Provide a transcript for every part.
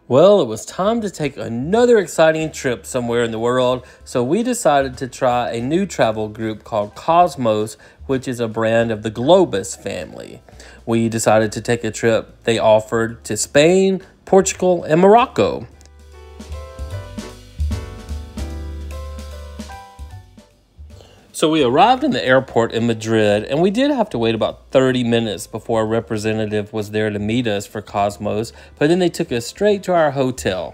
Well, it was time to take another exciting trip somewhere in the world, so we decided to try a new travel group called Cosmos, which is a brand of the Globus family. We decided to take a trip they offered to Spain, Portugal, and Morocco. So we arrived in the airport in Madrid, and we did have to wait about 30 minutes before a representative was there to meet us for Cosmos, but then they took us straight to our hotel.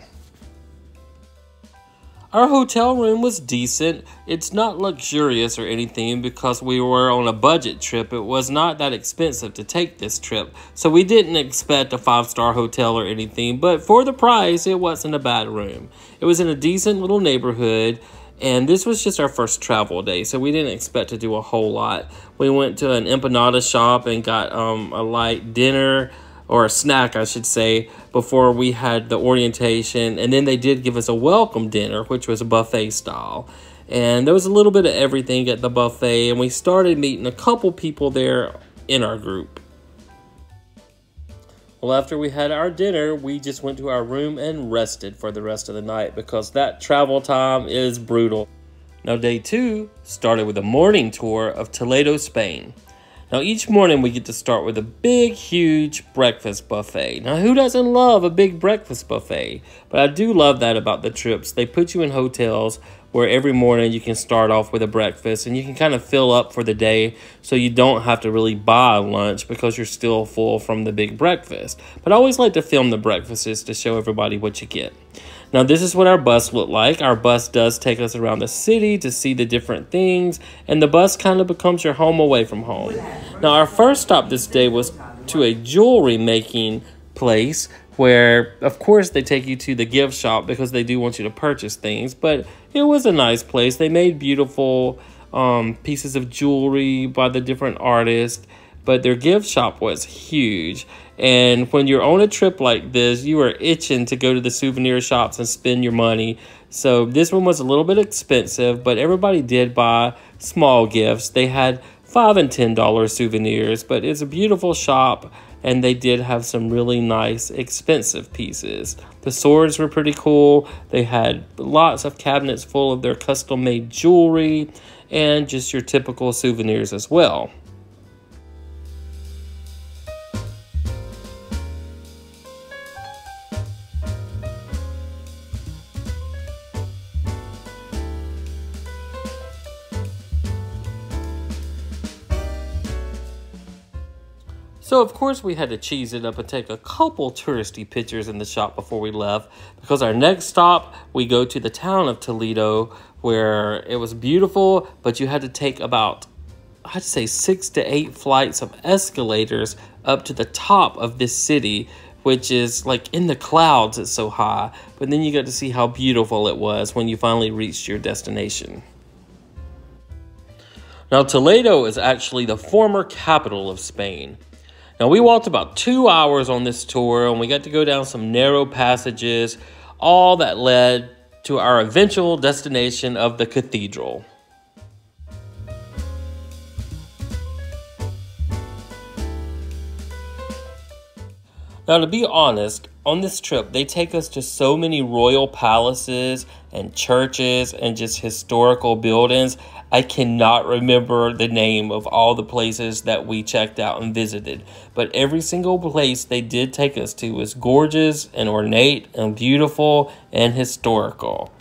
Our hotel room was decent. It's not luxurious or anything because we were on a budget trip. It was not that expensive to take this trip, so we didn't expect a 5-star hotel or anything, but for the price, it wasn't a bad room. It was in a decent little neighborhood. And this was just our first travel day, so we didn't expect to do a whole lot. We went to an empanada shop and got a light dinner, or a snack, I should say, before we had the orientation. And then they did give us a welcome dinner, which was a buffet style. And there was a little bit of everything at the buffet, and we started meeting a couple people there in our group. Well, after we had our dinner, we just went to our room and rested for the rest of the night because that travel time is brutal. Now, day 2 started with a morning tour of Toledo, Spain. Now, each morning we get to start with a big, huge breakfast buffet. Now, who doesn't love a big breakfast buffet? But I do love that about the trips. They put you in hotels where every morning you can start off with a breakfast and you can kind of fill up for the day so you don't have to really buy lunch because you're still full from the big breakfast. But I always like to film the breakfasts to show everybody what you get. Now, this is what our bus looked like. Our bus does take us around the city to see the different things, and the bus kind of becomes your home away from home. Now, our first stop this day was to a jewelry making place where, of course, they take you to the gift shop because they do want you to purchase things, but it was a nice place. They made beautiful pieces of jewelry by the different artists, but their gift shop was huge. And when you're on a trip like this, you are itching to go to the souvenir shops and spend your money. So this one was a little bit expensive, but everybody did buy small gifts. They had $5 and $10 souvenirs, but it's a beautiful shop, and they did have some really nice, expensive pieces. The swords were pretty cool. They had lots of cabinets full of their custom-made jewelry and just your typical souvenirs as well. So, of course, we had to cheese it up and take a couple touristy pictures in the shop before we left, because our next stop, we go to the town of Toledo, where it was beautiful, but you had to take about, I'd say, 6 to 8 flights of escalators up to the top of this city, which is like in the clouds. It's so high. But then you got to see how beautiful it was when you finally reached your destination. Now, Toledo is actually the former capital of Spain. Now, we walked about 2 hours on this tour, and we got to go down some narrow passages, all that led to our eventual destination of the cathedral. Now, to be honest, on this trip, they take us to so many royal palaces and churches and just historical buildings. I cannot remember the name of all the places that we checked out and visited, but every single place they did take us to was gorgeous and ornate and beautiful and historical.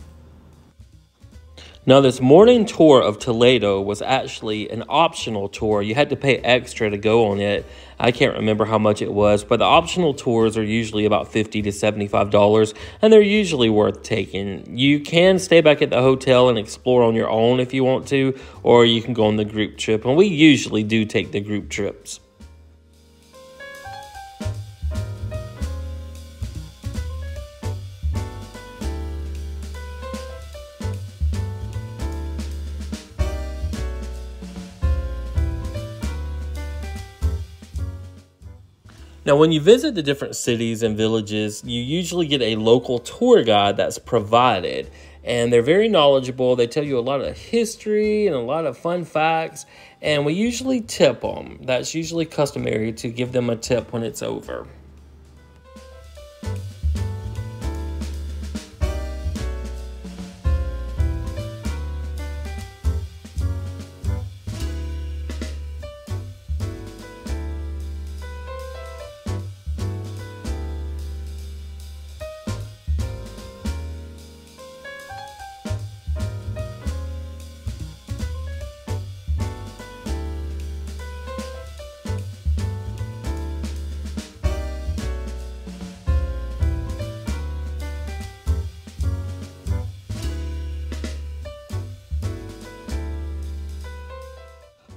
Now, this morning tour of Toledo was actually an optional tour. You had to pay extra to go on it. I can't remember how much it was, but the optional tours are usually about $50 to $75, and they're usually worth taking. You can stay back at the hotel and explore on your own if you want to, or you can go on the group trip, and we usually do take the group trips. Now, when you visit the different cities and villages, you usually get a local tour guide that's provided. And they're very knowledgeable. They tell you a lot of history and a lot of fun facts. And we usually tip them. That's usually customary to give them a tip when it's over.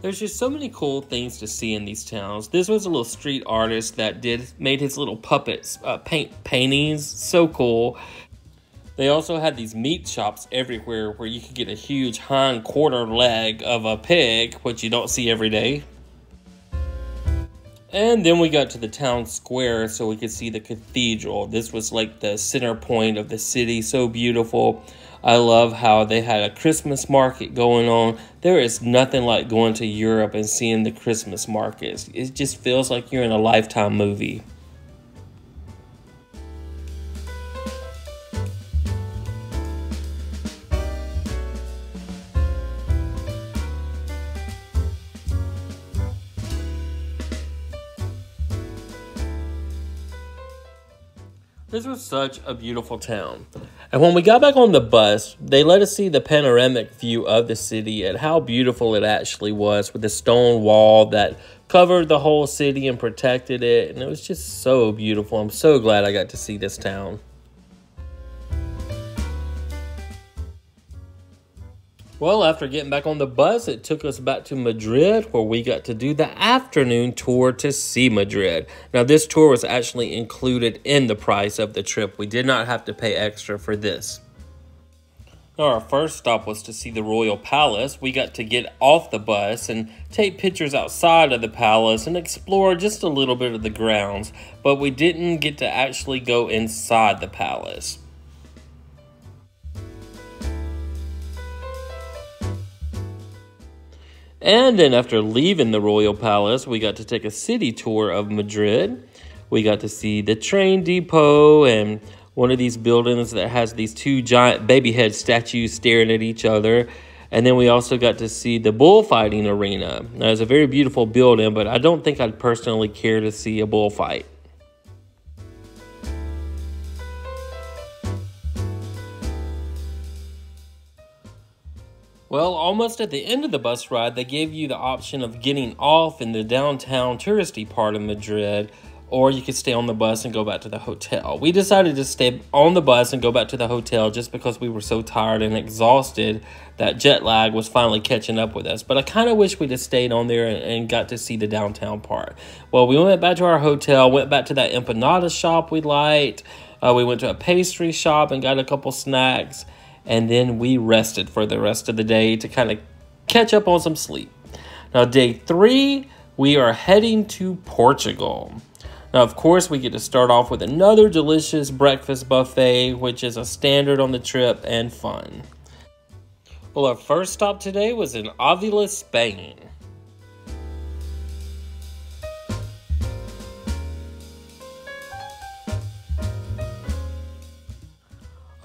There's just so many cool things to see in these towns. This was a little street artist that made his little puppets, paintings. So cool. They also had these meat shops everywhere where you could get a huge hind quarter leg of a pig, which you don't see every day. And then we got to the town square so we could see the cathedral. This was like the center point of the city, so beautiful. I love how they had a Christmas market going on. There is nothing like going to Europe and seeing the Christmas markets. It just feels like you're in a Lifetime movie. This was such a beautiful town. And when we got back on the bus, they let us see the panoramic view of the city and how beautiful it actually was, with the stone wall that covered the whole city and protected it. And it was just so beautiful. I'm so glad I got to see this town. Well, after getting back on the bus, it took us back to Madrid, where we got to do the afternoon tour to see Madrid. Now, this tour was actually included in the price of the trip. We did not have to pay extra for this. Now, our first stop was to see the Royal Palace. We got to get off the bus and take pictures outside of the palace and explore just a little bit of the grounds, but we didn't get to actually go inside the palace. And then after leaving the Royal Palace, we got to take a city tour of Madrid. We got to see the train depot and one of these buildings that has these two giant baby head statues staring at each other. And then we also got to see the bullfighting arena. Now, it's a very beautiful building, but I don't think I'd personally care to see a bullfight. Well, almost at the end of the bus ride, they gave you the option of getting off in the downtown touristy part of Madrid, or you could stay on the bus and go back to the hotel. We decided to stay on the bus and go back to the hotel just because we were so tired and exhausted that jet lag was finally catching up with us. But I kind of wish we'd have stayed on there and got to see the downtown part. Well, we went back to our hotel, went back to that empanada shop we liked. We went to a pastry shop and got a couple snacks. And then we rested for the rest of the day to kind of catch up on some sleep. Now, day 3, we are heading to Portugal. Now, of course, we get to start off with another delicious breakfast buffet, which is a standard on the trip and fun. Well, our first stop today was in Avila, Spain.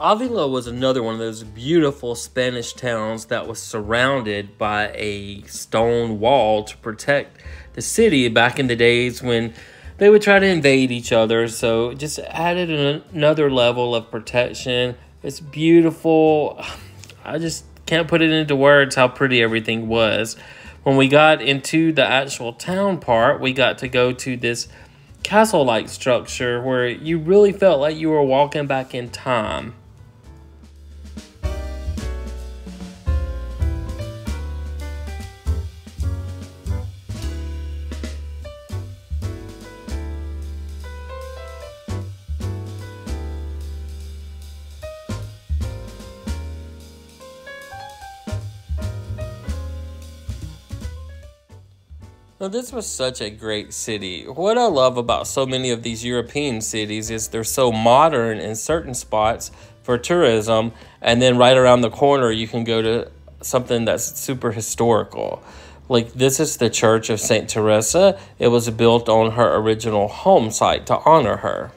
Avila was another one of those beautiful Spanish towns that was surrounded by a stone wall to protect the city back in the days when they would try to invade each other. So it just added another level of protection. It's beautiful. I just can't put it into words how pretty everything was. When we got into the actual town part, we got to go to this castle-like structure where you really felt like you were walking back in time. Now, this was such a great city. What I love about so many of these European cities is they're so modern in certain spots for tourism, and then right around the corner you can go to something that's super historical. Like, this is the Church of St. Teresa. It was built on her original home site to honor her.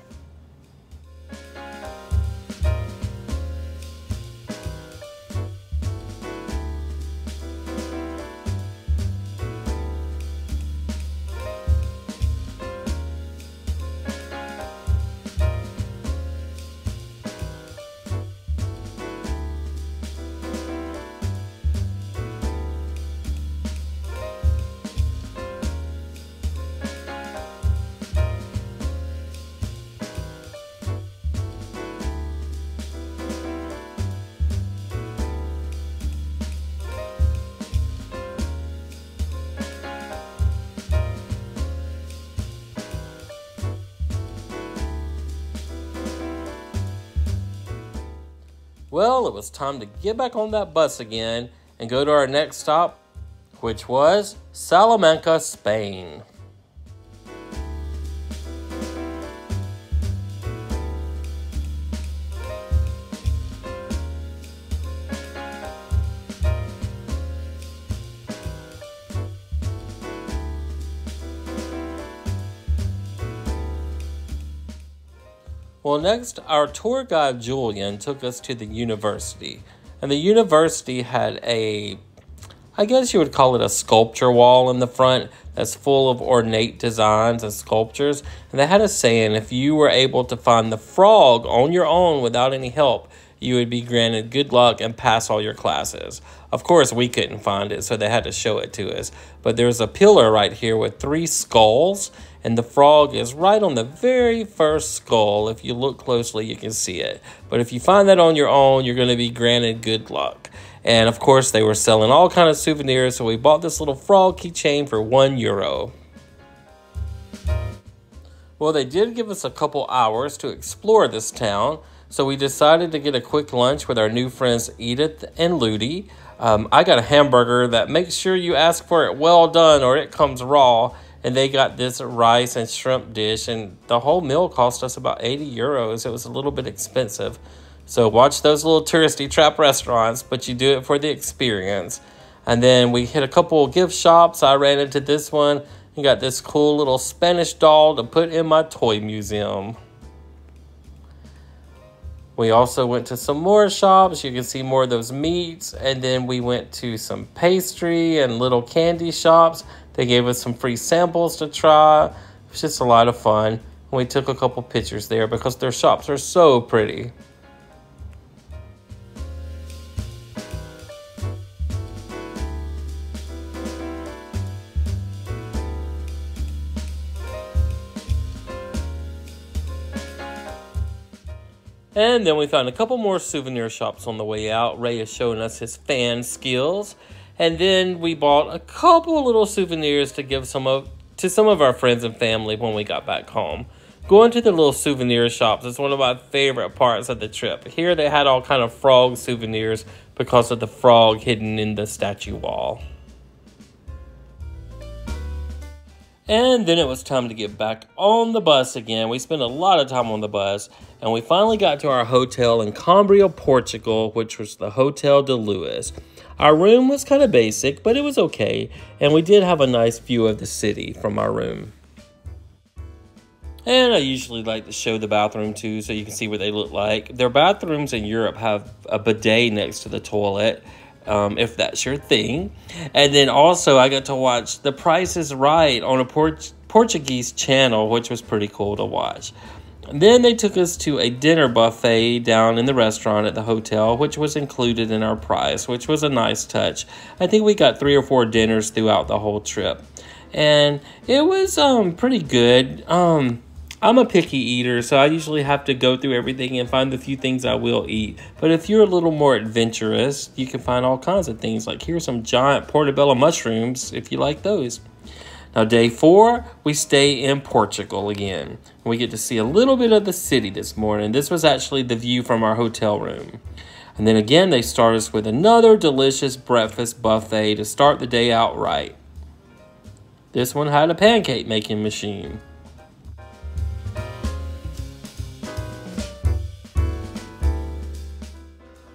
Well, it was time to get back on that bus again and go to our next stop, which was Salamanca, Spain. Well, next, our tour guide Julian took us to the university. And the university had I guess you would call it a sculpture wall in the front that's full of ornate designs and sculptures. And they had a saying, if you were able to find the frog on your own without any help, you would be granted good luck and pass all your classes. Of course, we couldn't find it, so they had to show it to us. But there's a pillar right here with 3 skulls, and the frog is right on the very first skull. If you look closely, you can see it. But if you find that on your own, you're going to be granted good luck. And of course, they were selling all kind of souvenirs, so we bought this little frog keychain for €1. Well, they did give us a couple hours to explore this town, so we decided to get a quick lunch with our new friends Edith and Ludi. I got a hamburger that makes sure you ask for it well done or it comes raw. And they got this rice and shrimp dish, and the whole meal cost us about €80. It was a little bit expensive. So watch those little touristy trap restaurants, but you do it for the experience. And then we hit a couple of gift shops. I ran into this one and got this cool little Spanish doll to put in my toy museum. We also went to some more shops. You can see more of those meats. And then we went to some pastry and little candy shops. They gave us some free samples to try. It was just a lot of fun. We took a couple pictures there because their shops are so pretty. And then we found a couple more souvenir shops on the way out. Ray is showing us his fan skills. And then we bought a couple little souvenirs to give to some of our friends and family when we got back home. Going to the little souvenir shops is one of my favorite parts of the trip. Here they had all kind of frog souvenirs because of the frog hidden in the statue wall. And then it was time to get back on the bus again. We spent a lot of time on the bus, and we finally got to our hotel in Coimbra, Portugal, which was the Hotel de Lewis. Our room was kind of basic, but it was okay, and we did have a nice view of the city from our room. And I usually like to show the bathroom too, so you can see what they look like. Their bathrooms in Europe have a bidet next to the toilet, if that's your thing. And then also I got to watch The Price is Right on a Portuguese channel, which was pretty cool to watch. And then they took us to a dinner buffet down in the restaurant at the hotel, which was included in our price, which was a nice touch. I think we got 3 or 4 dinners throughout the whole trip. And it was pretty good. I'm a picky eater, so I usually have to go through everything and find the few things I will eat. But if you're a little more adventurous, you can find all kinds of things. Like here's some giant portobello mushrooms, if you like those. Now, day 4, we stay in Portugal again. We get to see a little bit of the city this morning. This was actually the view from our hotel room. And then again, they start us with another delicious breakfast buffet to start the day out right. This one had a pancake making machine.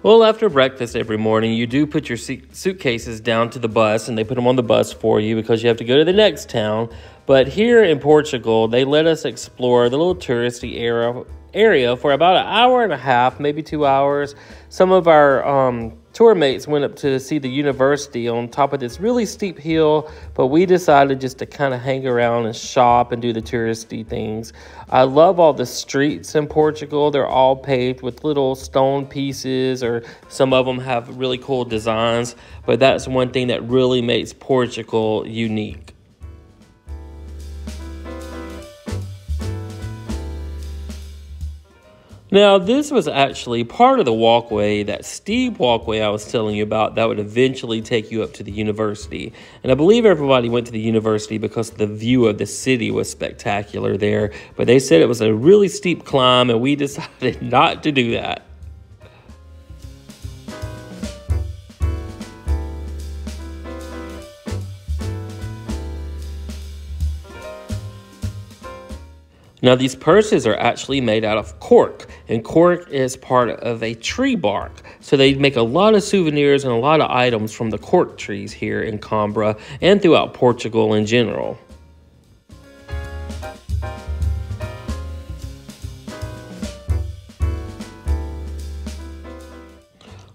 Well, after breakfast every morning, you do put your suitcases down to the bus, and they put them on the bus for you because you have to go to the next town. But here in Portugal, they let us explore the little touristy area for about an hour and a half, maybe 2 hours. Some of our tour mates went up to see the university on top of this really steep hill, but we decided just to kind of hang around and shop and do the touristy things. I love all the streets in Portugal. They're all paved with little stone pieces, or some of them have really cool designs, but that's one thing that really makes Portugal unique. Now, this was actually part of the walkway, that steep walkway I was telling you about that would eventually take you up to the university. And I believe everybody went to the university because the view of the city was spectacular there. But they said it was a really steep climb, and we decided not to do that. Now, these purses are actually made out of cork, and cork is part of a tree bark. So they make a lot of souvenirs and a lot of items from the cork trees here in Coimbra and throughout Portugal in general.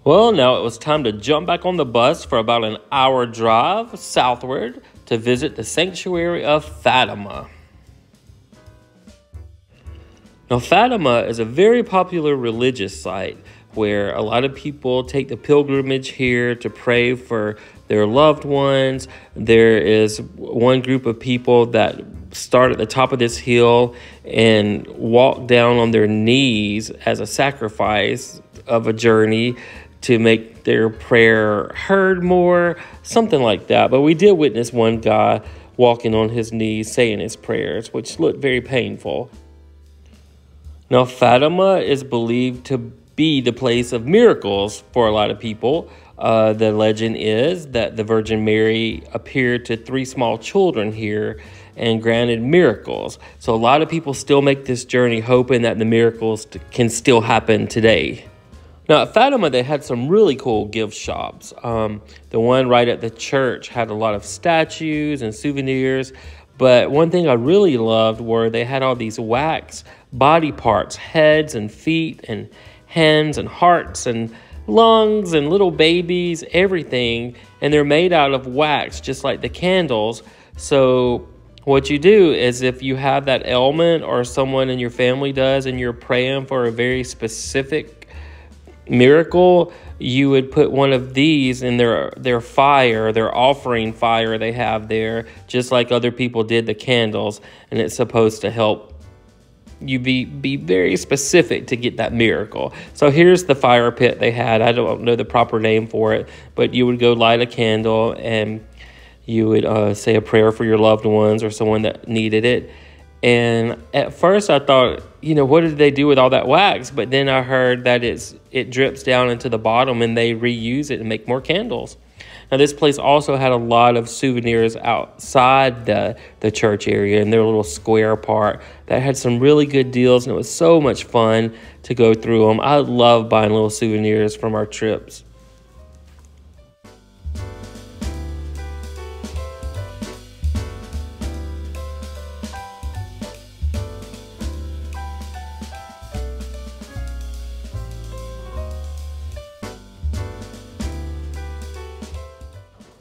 Well, now it was time to jump back on the bus for about an hour drive southward to visit the sanctuary of Fatima. Now, Fatima is a very popular religious site where a lot of people take the pilgrimage here to pray for their loved ones. There is one group of people that start at the top of this hill and walk down on their knees as a sacrifice of a journey to make their prayer heard more, something like that. But we did witness one guy walking on his knees saying his prayers, which looked very painful. Now, Fatima is believed to be the place of miracles for a lot of people. The legend is that the Virgin Mary appeared to 3 small children here and granted miracles. So a lot of people still make this journey hoping that the miracles can still happen today. Now, at Fatima, they had some really cool gift shops. The one right at the church had a lot of statues and souvenirs. But one thing I really loved were they had all these wax body parts, heads and feet and hands and hearts and lungs and little babies, everything. And they're made out of wax, just like the candles. So what you do is if you have that ailment or someone in your family does and you're praying for a very specific miracle, you would put one of these in their fire, their offering fire they have there, just like other people did the candles, and it's supposed to help you be very specific to get that miracle. So here's the fire pit they had. I don't know the proper name for it, but you would go light a candle and you would say a prayer for your loved ones or someone that needed it. And at first I thought, what did they do with all that wax? But then I heard that it drips down into the bottom and they reuse it and make more candles. Now, this place also had a lot of souvenirs outside the church area in their little square part that had some really good deals, and it was so much fun to go through them. I love buying little souvenirs from our trips.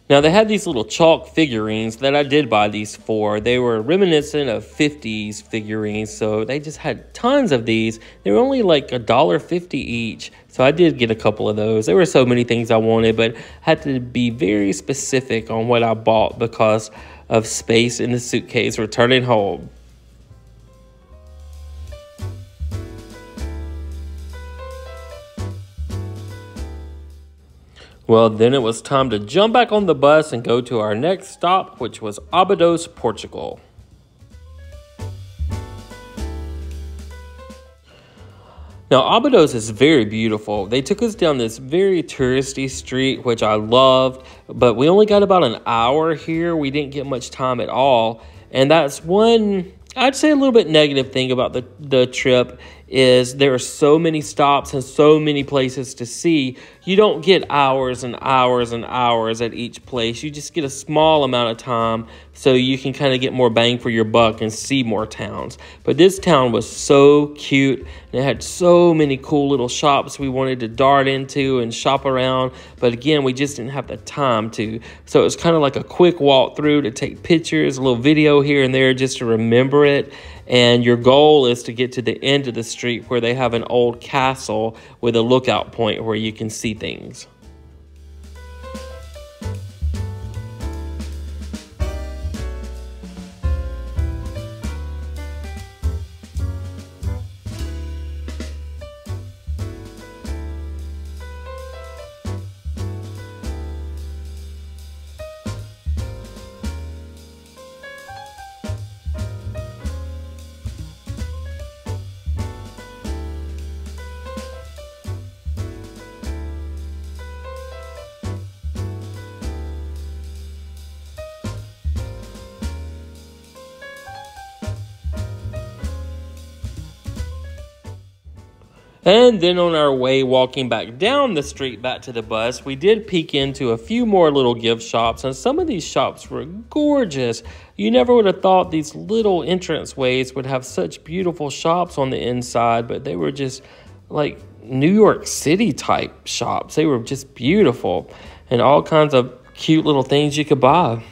Now, they had these little chalk figurines that I did buy these for. They were reminiscent of 50s figurines, so they just had tons of these. They were only like $1.50 each, so I did get a couple of those. There were so many things I wanted, but I had to be very specific on what I bought because of space in the suitcase returning home. Well, then it was time to jump back on the bus and go to our next stop, which was Abados, Portugal. Now, Abados is very beautiful. They took us down this very touristy street, which I loved, but we only got about an hour here. We didn't get much time at all, and that's one, I'd say, a little bit negative thing about the trip is there are so many stops and so many places to see. You don't get hours and hours and hours at each place. You just get a small amount of time so you can kind of get more bang for your buck and see more towns. But this town was so cute, and it had so many cool little shops we wanted to dart into and shop around. But again, we just didn't have the time to. So it was kind of like a quick walk through to take pictures, a little video here and there just to remember it. And your goal is to get to the end of the street where they have an old castle with a lookout point where you can see things. And then on our way walking back down the street back to the bus, we did peek into a few more little gift shops, and some of these shops were gorgeous. You never would have thought these little entranceways would have such beautiful shops on the inside, but they were just like New York City type shops. They were just beautiful and all kinds of cute little things you could buy.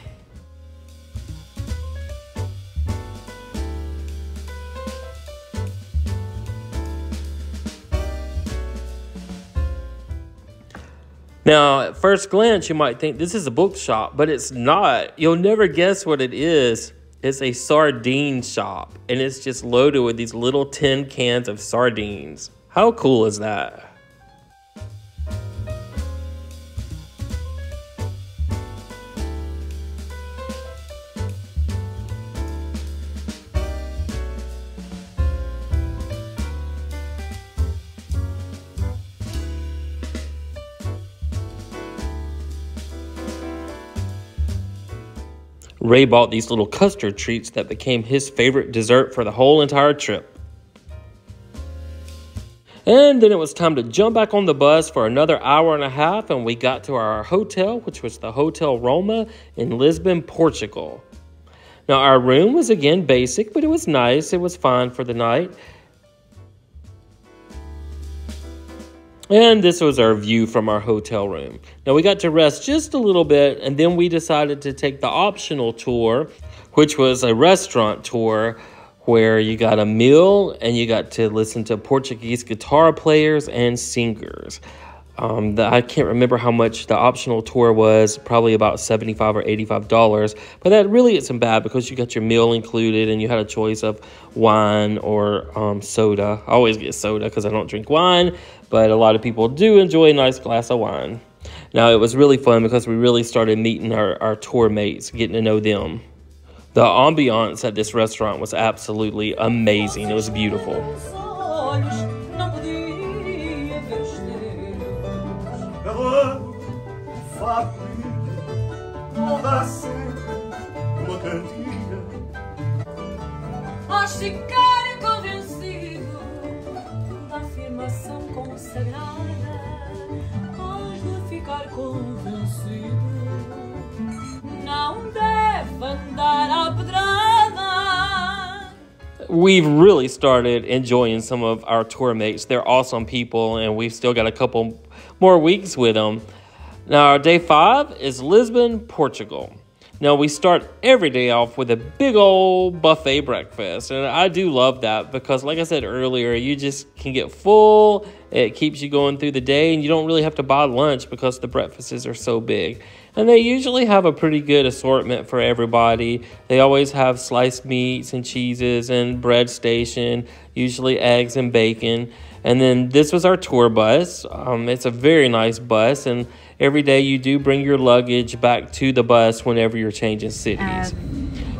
Now, at first glance, you might think this is a bookshop, but it's not. You'll never guess what it is. It's a sardine shop, and it's just loaded with these little tin cans of sardines. How cool is that? Ray bought these little custard treats that became his favorite dessert for the whole entire trip. And then it was time to jump back on the bus for another hour and a half, and we got to our hotel, which was the Hotel Roma in Lisbon, Portugal. Now, our room was again basic, but it was nice. It was fine for the night. And this was our view from our hotel room. Now, we got to rest just a little bit, and then we decided to take the optional tour, which was a restaurant tour where you got a meal and you got to listen to Portuguese guitar players and singers. I can't remember how much the optional tour was, probably about $75 or $85, but that really isn't bad because you got your meal included and you had a choice of wine or soda. I always get soda because I don't drink wine, but a lot of people do enjoy a nice glass of wine. Now, it was really fun because we really started meeting our tour mates, getting to know them. The ambiance at this restaurant was absolutely amazing. It was beautiful. We've really started enjoying some of our tour mates. They're awesome people, and we've still got a couple more weeks with them. Now, our day 5 is Lisbon, Portugal. Now, we start every day off with a big old buffet breakfast, and I do love that because, like I said earlier, you just can get full. It keeps you going through the day, and you don't really have to buy lunch because the breakfasts are so big. And they usually have a pretty good assortment for everybody. They always have sliced meats and cheeses and bread station, usually eggs and bacon. And then this was our tour bus. It's a very nice bus, and every day you do bring your luggage back to the bus whenever you're changing cities.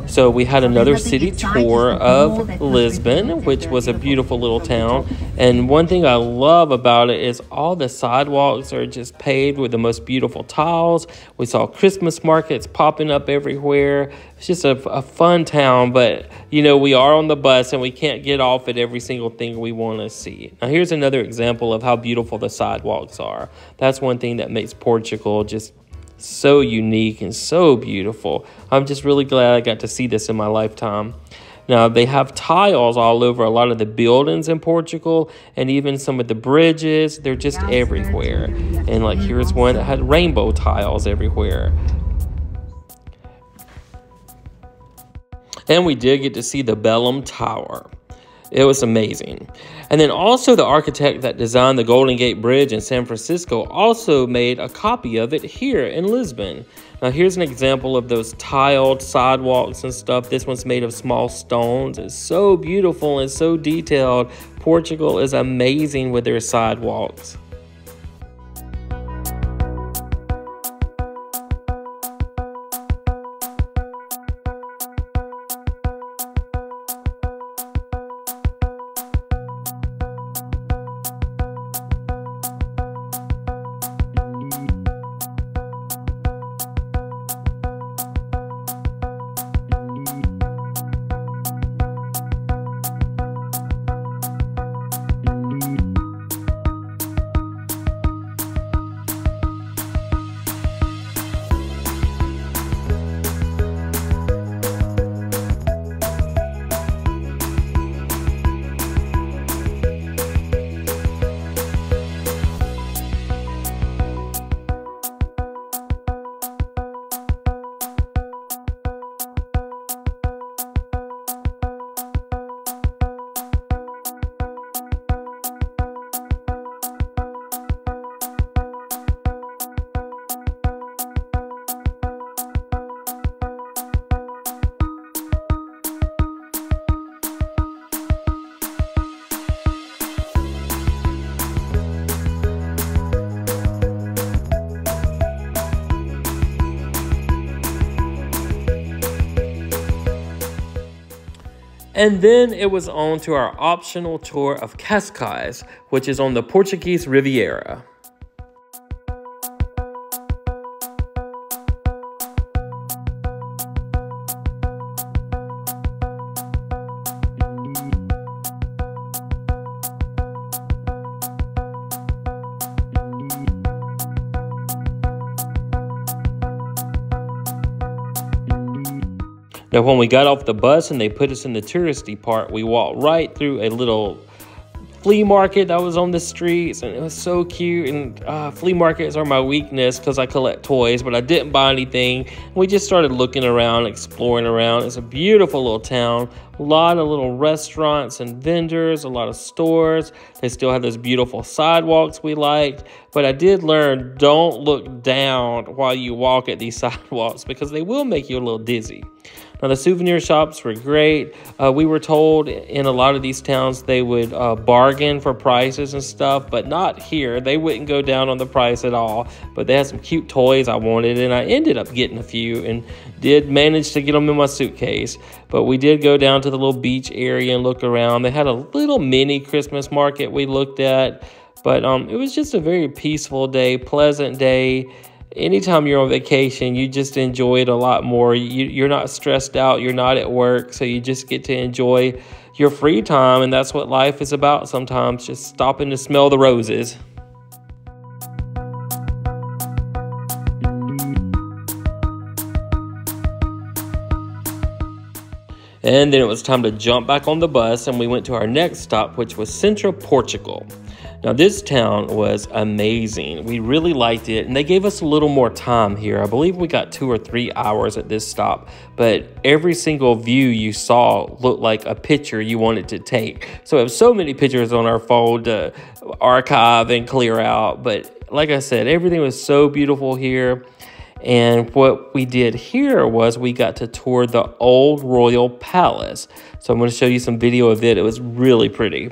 So we had another city tour of Lisbon, which was a beautiful little town. And one thing I love about it is all the sidewalks are just paved with the most beautiful tiles. We saw Christmas markets popping up everywhere. It's just a fun town, but you know, we are on the bus and we can't get off at every single thing we want to see. Now, here's another example of how beautiful the sidewalks are. That's one thing that makes Portugal just so unique and so beautiful. I'm just really glad I got to see this in my lifetime. Now, they have tiles all over a lot of the buildings in Portugal, and even some of the bridges. They're just everywhere. And like, here's one that had rainbow tiles everywhere. And we did get to see the Belém Tower. It was amazing. And then also the architect that designed the Golden Gate Bridge in San Francisco also made a copy of it here in Lisbon. Now, here's an example of those tiled sidewalks and stuff. This one's made of small stones. It's so beautiful and so detailed. Portugal is amazing with their sidewalks. And then it was on to our optional tour of Cascais, which is on the Portuguese Riviera. Now, when we got off the bus and they put us in the touristy part, we walked right through a little flea market that was on the streets, and it was so cute. And flea markets are my weakness because I collect toys, but I didn't buy anything. We just started looking around, exploring around. It's a beautiful little town, a lot of little restaurants and vendors, a lot of stores. They still have those beautiful sidewalks we liked, but I did learn, don't look down while you walk at these sidewalks because they will make you a little dizzy. Now, the souvenir shops were great. We were told in a lot of these towns they would bargain for prices and stuff, but not here. They wouldn't go down on the price at all, but they had some cute toys I wanted, and I ended up getting a few and did manage to get them in my suitcase. But we did go down to the little beach area and look around. They had a little mini Christmas market we looked at, but it was just a very peaceful day, pleasant day. Anytime you're on vacation, you just enjoy it a lot more. You're not stressed out. You're not at work. So you just get to enjoy your free time. And that's what life is about sometimes, just stopping to smell the roses. And then it was time to jump back on the bus, and we went to our next stop, which was Central Portugal. Now, this town was amazing. We really liked it, and they gave us a little more time here. I believe we got 2 or 3 hours at this stop, but every single view you saw looked like a picture you wanted to take. So we have so many pictures on our phone to archive and clear out. But like I said, everything was so beautiful here. And what we did here was we got to tour the old royal palace. So I'm going to show you some video of it. It was really pretty.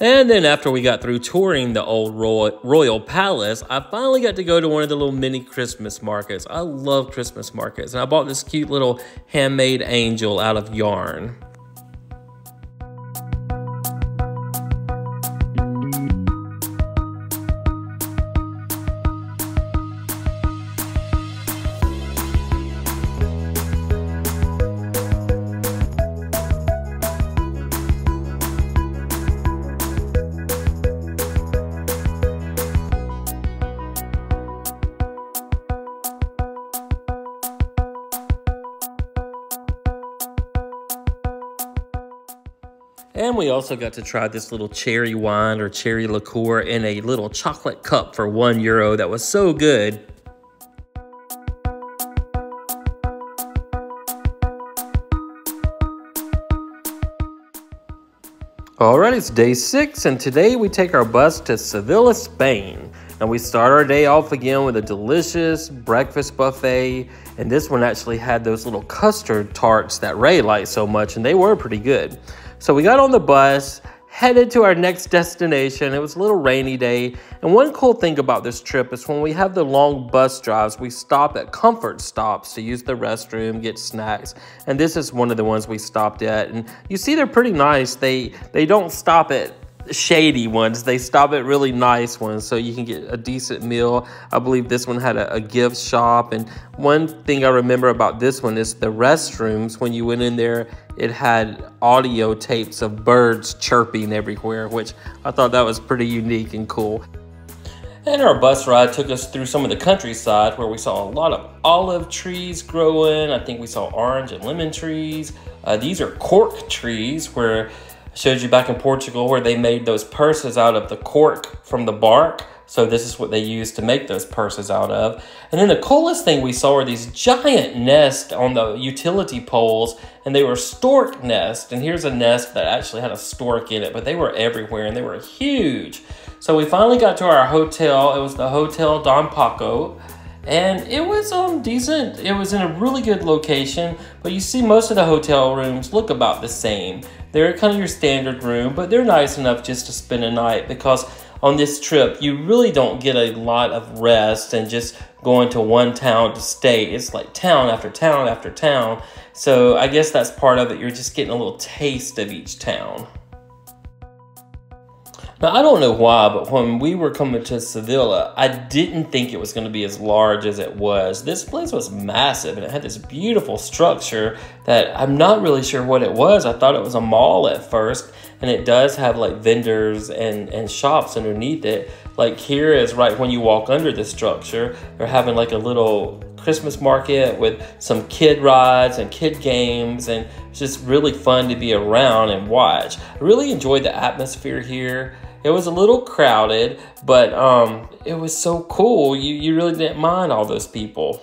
And then after we got through touring the old royal palace, I finally got to go to one of the little mini Christmas markets. I love Christmas markets. And I bought this cute little handmade angel out of yarn. And we also got to try this little cherry wine or cherry liqueur in a little chocolate cup for €1. That was so good. Alright, it's day 6, and today we take our bus to Seville, Spain. Now we start our day off again with a delicious breakfast buffet, and this one actually had those little custard tarts that Ray liked so much, and they were pretty good. So we got on the bus, headed to our next destination. It was a little rainy day, and one cool thing about this trip is when we have the long bus drives, we stop at comfort stops to use the restroom, get snacks, and this is one of the ones we stopped at. And you see they're pretty nice. They don't stop at shady ones. They stop at really nice ones so you can get a decent meal. I believe this one had a gift shop, and one thing I remember about this one is the restrooms. When you went in there, it had audio tapes of birds chirping everywhere, which I thought that was pretty unique and cool. And our bus ride took us through some of the countryside where we saw a lot of olive trees growing. I think we saw orange and lemon trees. These are cork trees, where I showed you back in Portugal where they made those purses out of the cork from the bark. So this is what they used to make those purses out of. And then the coolest thing we saw were these giant nests on the utility poles, and they were stork nests. And here's a nest that actually had a stork in it, but they were everywhere and they were huge. So we finally got to our hotel. It was the Hotel Don Paco. And it was decent. It was in a really good location, but you see most of the hotel rooms look about the same. They're kind of your standard room, but they're nice enough just to spend a night, because on this trip, you really don't get a lot of rest and just going to one town to stay. It's like town after town after town. So I guess that's part of it. You're just getting a little taste of each town. Now, I don't know why, but when we were coming to Sevilla, I didn't think it was going to be as large as it was. This place was massive, and it had this beautiful structure that I'm not really sure what it was. I thought it was a mall at first, and it does have like vendors and shops underneath it. Like here is right when you walk under the structure, they're having like a little Christmas market with some kid rides and kid games, and it's just really fun to be around and watch. I really enjoyed the atmosphere here. It was a little crowded, but it was so cool. You really didn't mind all those people.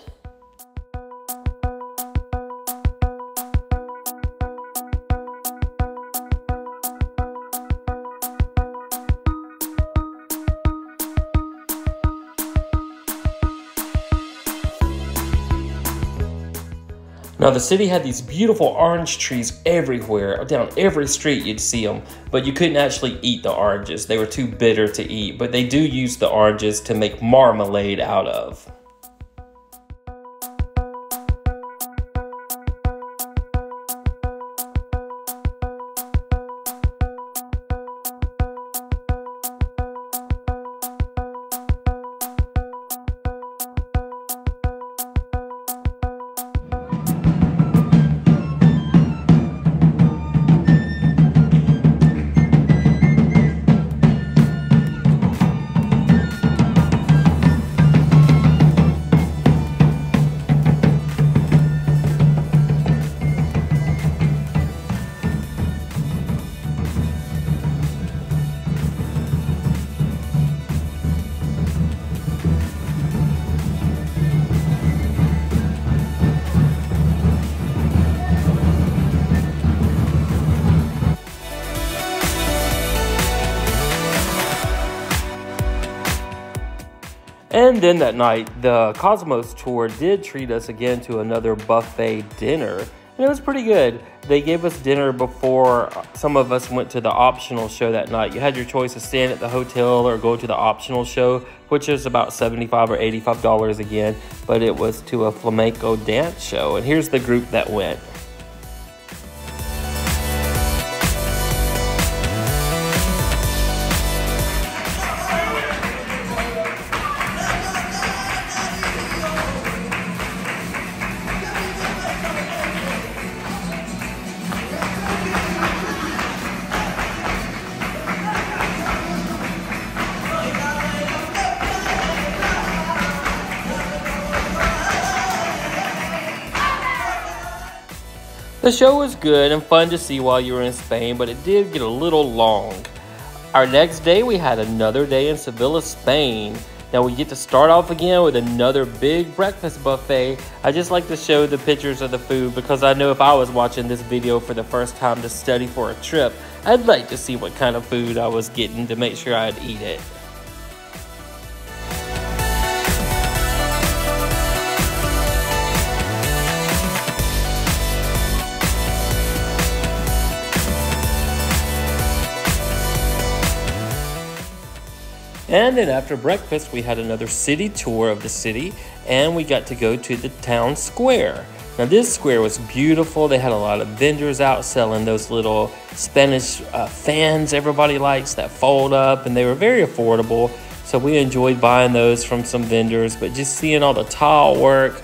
Now, the city had these beautiful orange trees everywhere. Down every street you'd see them, but you couldn't actually eat the oranges. They were too bitter to eat, but they do use the oranges to make marmalade out of. And then that night, the Cosmos tour did treat us again to another buffet dinner. And it was pretty good. They gave us dinner before some of us went to the optional show that night. You had your choice of staying at the hotel or go to the optional show, which is about $75 or $85 again. But it was to a flamenco dance show. And here's the group that went. The show was good and fun to see while you were in Spain, but it did get a little long. Our next day, we had another day in Sevilla, Spain. Now we get to start off again with another big breakfast buffet. I just like to show the pictures of the food because I know if I was watching this video for the first time to study for a trip, I'd like to see what kind of food I was getting to make sure I'd eat it. And then after breakfast, we had another city tour of the city, and we got to go to the town square. Now this square was beautiful. They had a lot of vendors out selling those little Spanish fans everybody likes that fold up, and they were very affordable. So we enjoyed buying those from some vendors, but just seeing all the tile work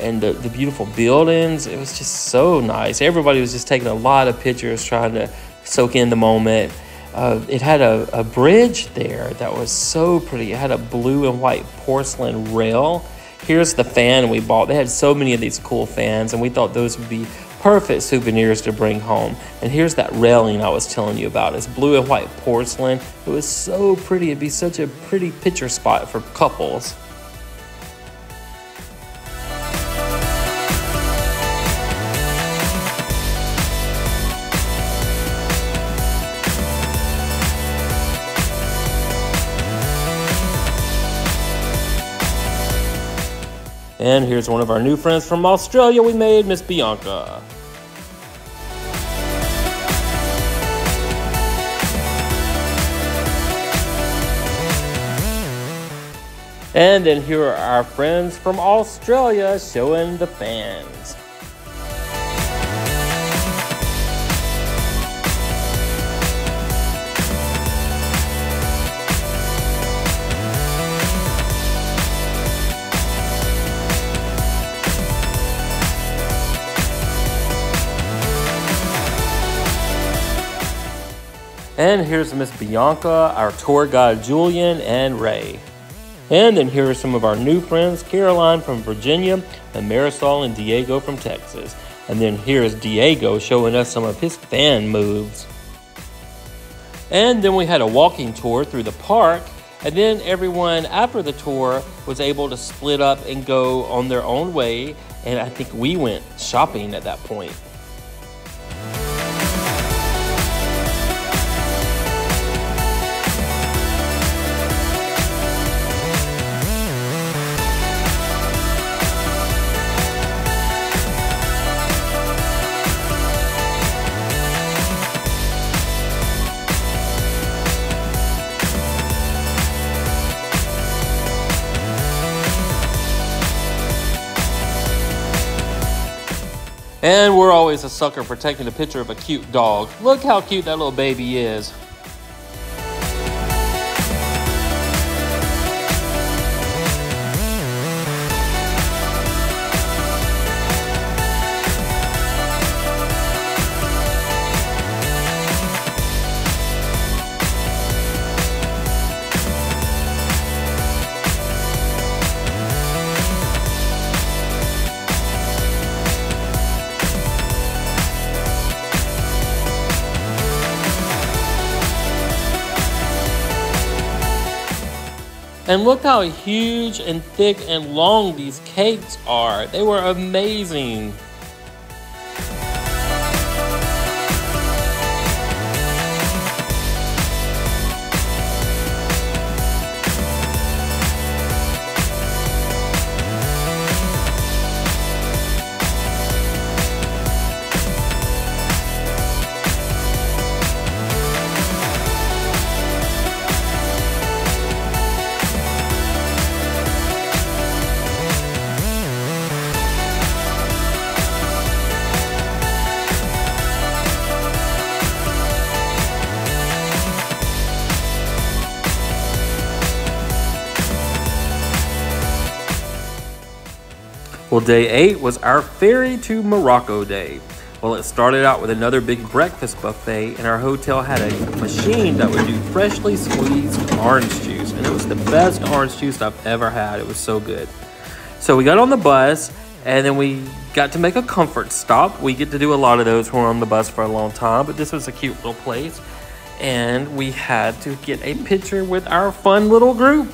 and the beautiful buildings, it was just so nice. Everybody was just taking a lot of pictures, trying to soak in the moment. It had a bridge there that was so pretty. It had a blue and white porcelain rail. Here's the fan we bought. They had so many of these cool fans, and we thought those would be perfect souvenirs to bring home. And here's that railing I was telling you about. It's blue and white porcelain. It was so pretty. It'd be such a pretty picture spot for couples. And here's one of our new friends from Australia we made, Miss Bianca. And then here are our friends from Australia showing the fans. And here's Miss Bianca, our tour guide Julian, and Ray. And then here are some of our new friends, Caroline from Virginia, and Marisol and Diego from Texas. And then here is Diego showing us some of his fan moves. And then we had a walking tour through the park, and then everyone after the tour was able to split up and go on their own way, and I think we went shopping at that point. And we're always a sucker for taking a picture of a cute dog. Look how cute that little baby is. And look how huge and thick and long these cakes are. They were amazing. Well, day 8 was our ferry to Morocco day. Well, it started out with another big breakfast buffet, and our hotel had a machine that would do freshly squeezed orange juice, and it was the best orange juice I've ever had. It was so good. So we got on the bus, and then we got to make a comfort stop. We get to do a lot of those when we're on the bus for a long time, but this was a cute little place, and we had to get a picture with our fun little group.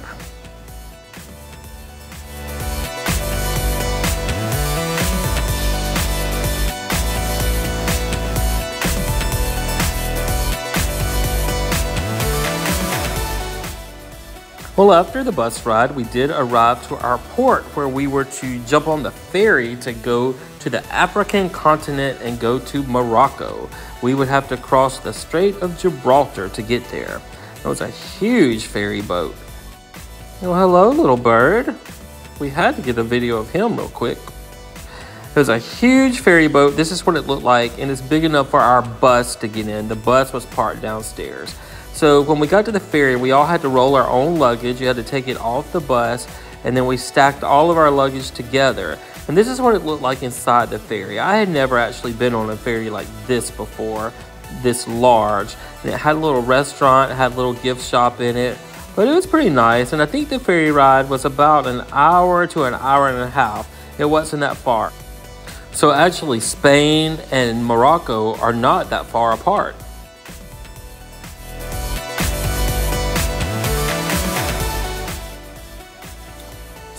Well, after the bus ride, we did arrive to our port where we were to jump on the ferry to go to the African continent and go to Morocco. We would have to cross the Strait of Gibraltar to get there. It was a huge ferry boat. Oh, hello, little bird. We had to get a video of him real quick. It was a huge ferry boat. This is what it looked like, and it's big enough for our bus to get in. The bus was parked downstairs. So when we got to the ferry, we all had to roll our own luggage. You had to take it off the bus, and then we stacked all of our luggage together. And this is what it looked like inside the ferry. I had never actually been on a ferry like this before, this large. And it had a little restaurant, it had a little gift shop in it, but it was pretty nice. And I think the ferry ride was about an hour to an hour and a half. It wasn't that far. So actually, Spain and Morocco are not that far apart.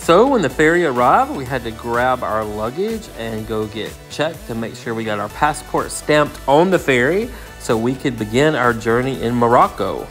So when the ferry arrived, we had to grab our luggage and go get checked to make sure we got our passport stamped on the ferry so we could begin our journey in Morocco.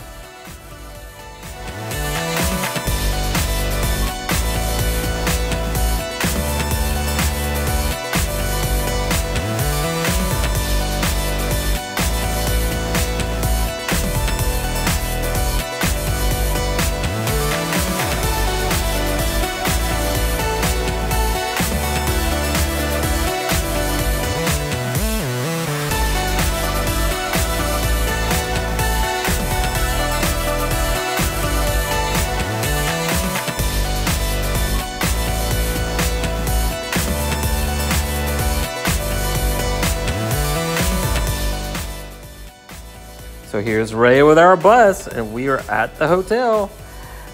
So here's Ray with our bus, and we are at the hotel.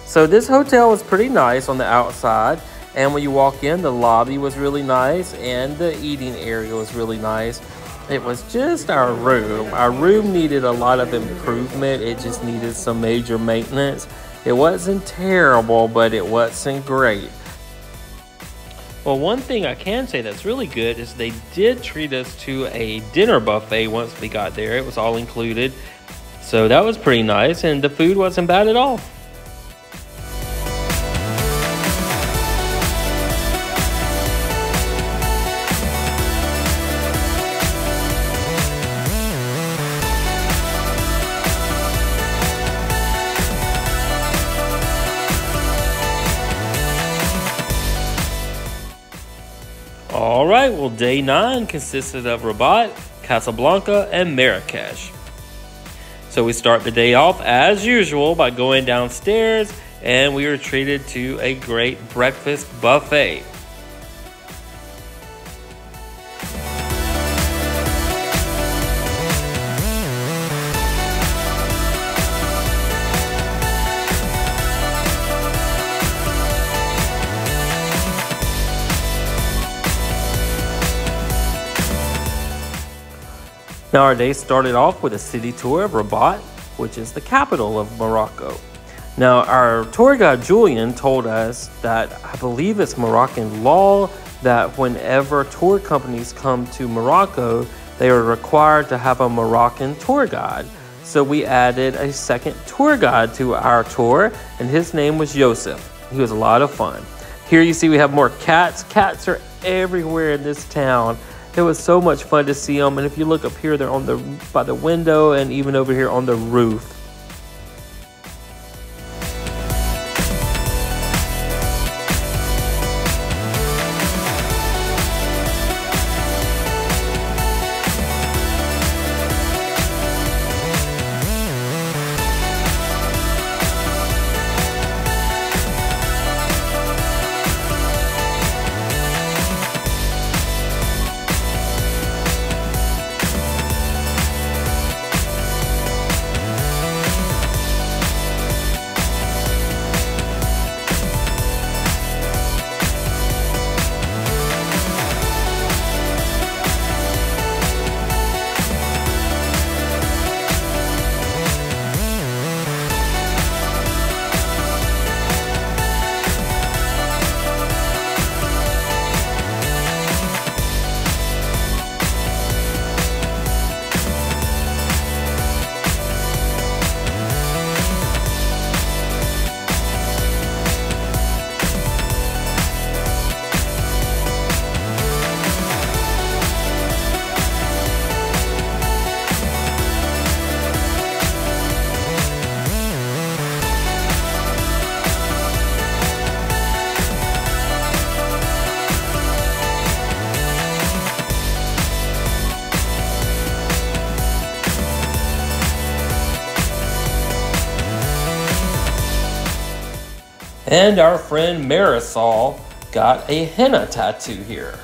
So this hotel was pretty nice on the outside, and when you walk in, the lobby was really nice, and the eating area was really nice. It was just our room. Our room needed a lot of improvement. It just needed some major maintenance. It wasn't terrible, but it wasn't great. Well, one thing I can say that's really good is they did treat us to a dinner buffet once we got there. It was all included. So that was pretty nice, and the food wasn't bad at all. All right, well, day 9 consisted of Rabat, Casablanca, and Marrakesh. So we start the day off as usual by going downstairs, and we were treated to a great breakfast buffet. Now our day started off with a city tour of Rabat, which is the capital of Morocco. Now our tour guide Julian told us that I believe it's Moroccan law that whenever tour companies come to Morocco, they are required to have a Moroccan tour guide. So we added a second tour guide to our tour, and his name was Joseph. He was a lot of fun. Here you see we have more cats. Cats are everywhere in this town. It was so much fun to see them, and if you look up here, they're on by the window and even over here on the roof. And our friend Marisol got a henna tattoo here.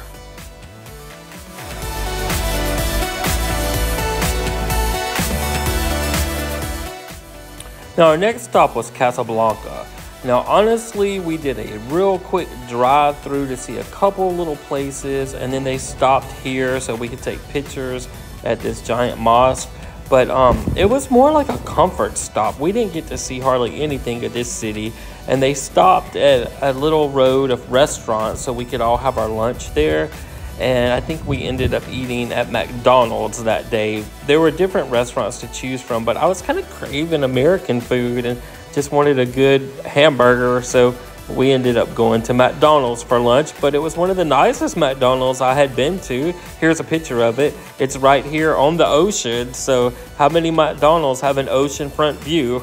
Now our next stop was Casablanca. Now honestly, we did a real quick drive through to see a couple little places, and then they stopped here so we could take pictures at this giant mosque. But it was more like a comfort stop. We didn't get to see hardly anything of this city, and they stopped at a little road of restaurants so we could all have our lunch there. And I think we ended up eating at McDonald's that day. There were different restaurants to choose from, but I was kind of craving American food and just wanted a good hamburger, so we ended up going to McDonald's for lunch. But it was one of the nicest McDonald's I had been to. Here's a picture of it. It's right here on the ocean, so how many McDonald's have an oceanfront view?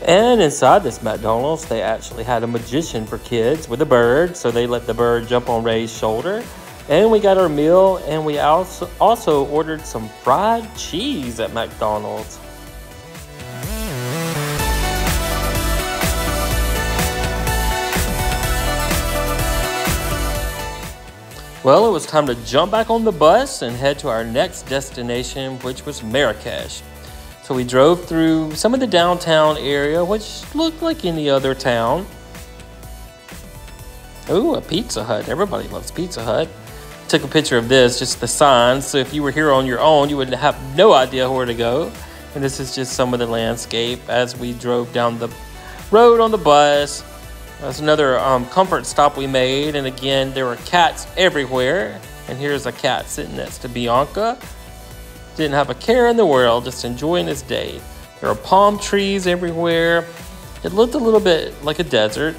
And inside this McDonald's, they actually had a magician for kids with a bird, so they let the bird jump on Ray's shoulder. And we got our meal, and we also ordered some fried cheese at McDonald's. Well, it was time to jump back on the bus and head to our next destination, which was Marrakesh. So we drove through some of the downtown area, which looked like any other town. Ooh, a Pizza Hut. Everybody loves Pizza Hut. Took a picture of this, just the signs. So if you were here on your own, you would have no idea where to go. And this is just some of the landscape as we drove down the road on the bus. That's another comfort stop we made. And again, there were cats everywhere. And here's a cat sitting next to Bianca. Didn't have a care in the world, just enjoying his day. There are palm trees everywhere. It looked a little bit like a desert.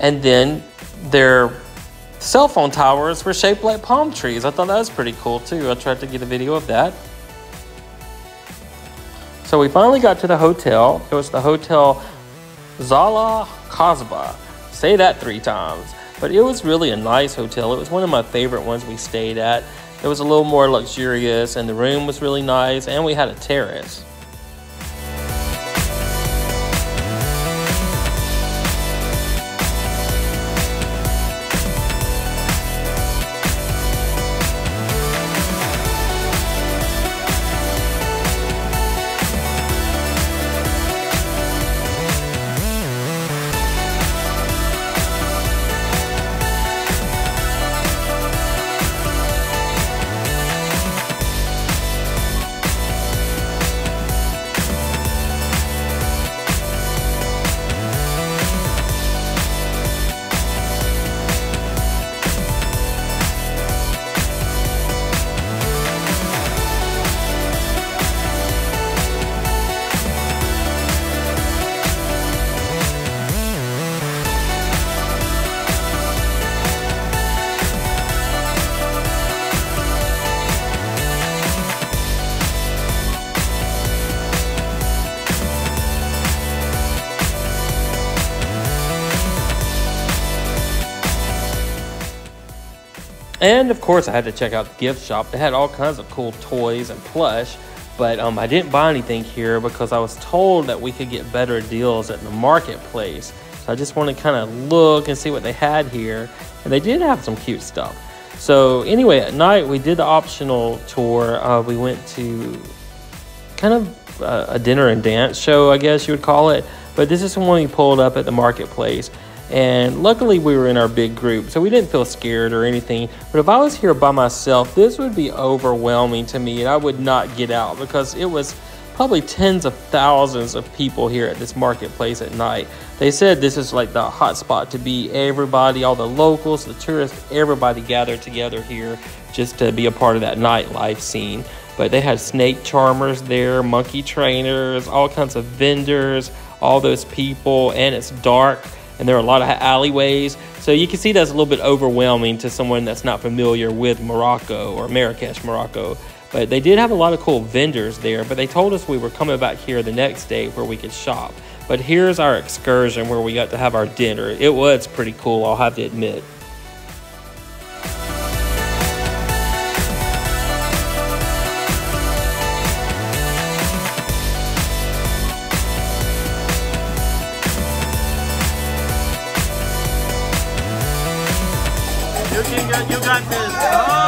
And then their cell phone towers were shaped like palm trees. I thought that was pretty cool too. I tried to get a video of that. So we finally got to the hotel. It was the Hotel Zala Kasbah. Say that 3 times. But it was really a nice hotel. It was one of my favorite ones we stayed at. It was a little more luxurious and the room was really nice and we had a terrace. And of course I had to check out the gift shop. They had all kinds of cool toys and plush, but I didn't buy anything here because I was told that we could get better deals at the marketplace. So I just want to kind of look and see what they had here. And they did have some cute stuff. So anyway, at night we did the optional tour. We went to kind of a dinner and dance show, I guess you would call it. But this is the one we pulled up at the marketplace. And luckily we were in our big group, so we didn't feel scared or anything. But if I was here by myself, this would be overwhelming to me and I would not get out because it was probably tens of thousands of people here at this marketplace at night. They said this is like the hot spot to be. Everybody, all the locals, the tourists, everybody gathered together here just to be a part of that nightlife scene. But they had snake charmers there, monkey trainers, all kinds of vendors, all those people, and it's dark. And there are a lot of alleyways. So you can see that's a little bit overwhelming to someone that's not familiar with Morocco or Marrakesh, Morocco. But they did have a lot of cool vendors there. But they told us we were coming back here the next day where we could shop. But here's our excursion where we got to have our dinner. It was pretty cool, I'll have to admit. You got this. Oh!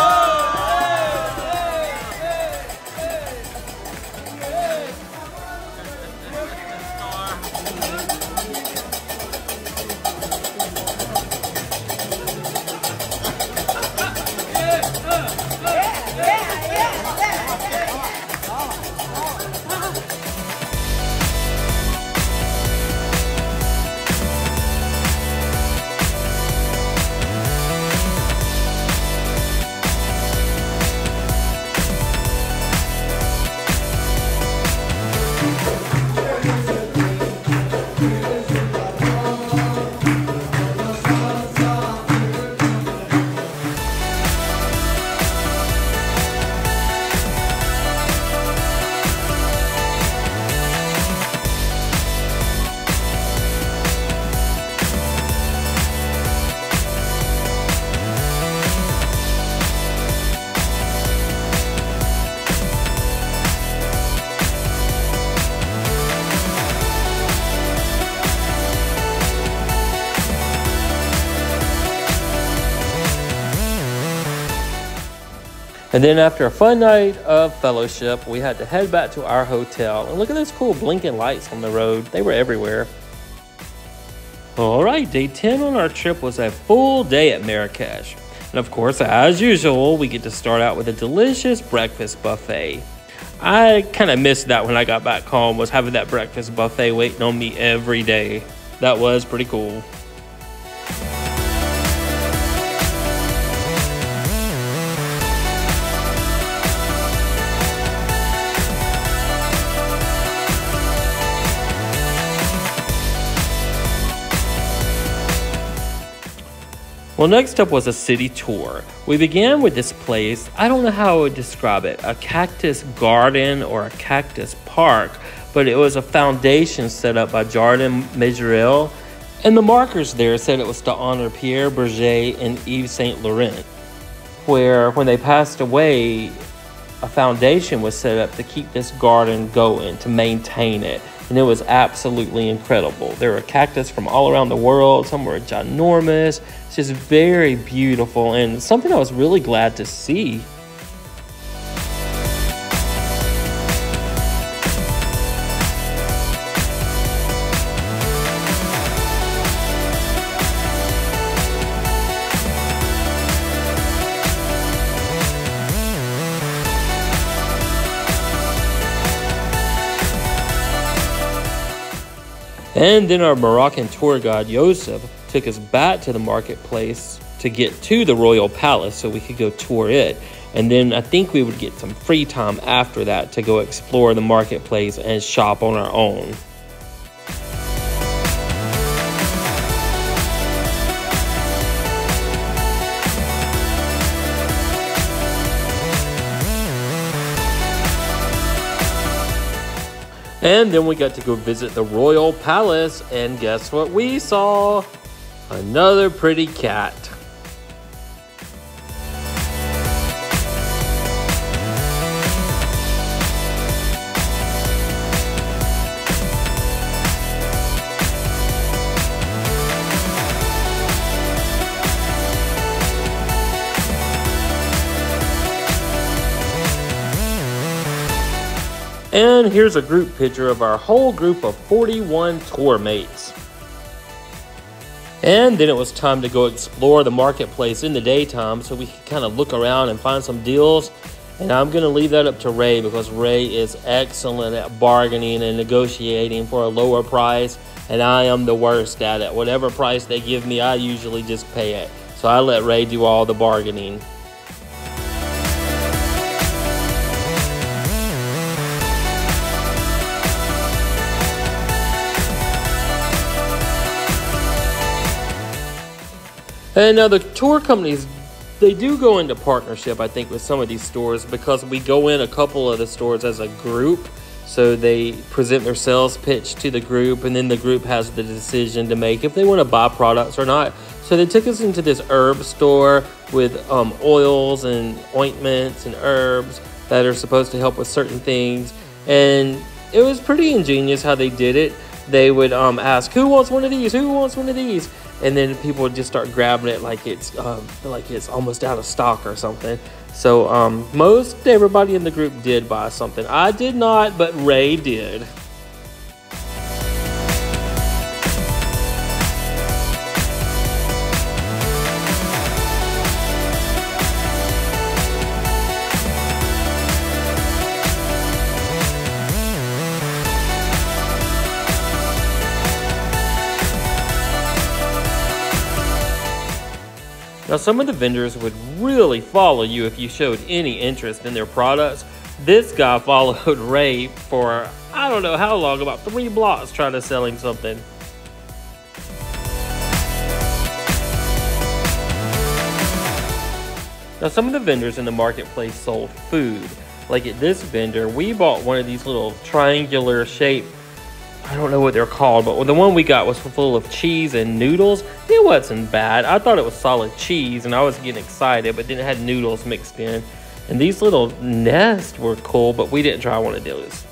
And then after a fun night of fellowship, we had to head back to our hotel. And look at those cool blinking lights on the road. They were everywhere. All right, day 10 on our trip was a full day at Marrakesh. And of course, as usual, we get to start out with a delicious breakfast buffet. I kind of missed that when I got back home, was having that breakfast buffet waiting on me every day. That was pretty cool. Well, next up was a city tour. We began with this place, I don't know how I would describe it, a cactus garden or a cactus park, but it was a foundation set up by Jardin Majorelle, and the markers there said it was to honor Pierre Berger and Yves Saint Laurent, where when they passed away, a foundation was set up to keep this garden going, to maintain it. And it was absolutely incredible. There were cactus from all around the world. Some were ginormous. It's just very beautiful and something I was really glad to see. And then our Moroccan tour guide, Yosef, took us back to the marketplace to get to the Royal Palace so we could go tour it. And then I think we would get some free time after that to go explore the marketplace and shop on our own. And then we got to go visit the Royal Palace, and guess what we saw? Another pretty cat. And here's a group picture of our whole group of 41 tour mates. And then it was time to go explore the marketplace in the daytime so we could kind of look around and find some deals. And I'm going to leave that up to Ray because Ray is excellent at bargaining and negotiating for a lower price. And I am the worst at it. Whatever price they give me, I usually just pay it. So I let Ray do all the bargaining. And now the tour companies, they do go into partnership, I think, with some of these stores because we go in a couple of the stores as a group. So they present their sales pitch to the group, and then the group has the decision to make if they want to buy products or not. So they took us into this herb store with oils and ointments and herbs that are supposed to help with certain things. And it was pretty ingenious how they did it. They would ask, who wants one of these? Who wants one of these? And then people would just start grabbing it like it's almost out of stock or something. So most everybody in the group did buy something. I did not, but Ray did. Now, some of the vendors would really follow you if you showed any interest in their products. This guy followed Ray for, I don't know how long, about 3 blocks trying to sell him something. Now, some of the vendors in the marketplace sold food. Like at this vendor, we bought one of these little triangular shaped, I don't know what they're called, but the one we got was full of cheese and noodles. It wasn't bad. I thought it was solid cheese, and I was getting excited, but then it had noodles mixed in. And these little nests were cool, but we didn't try one of those.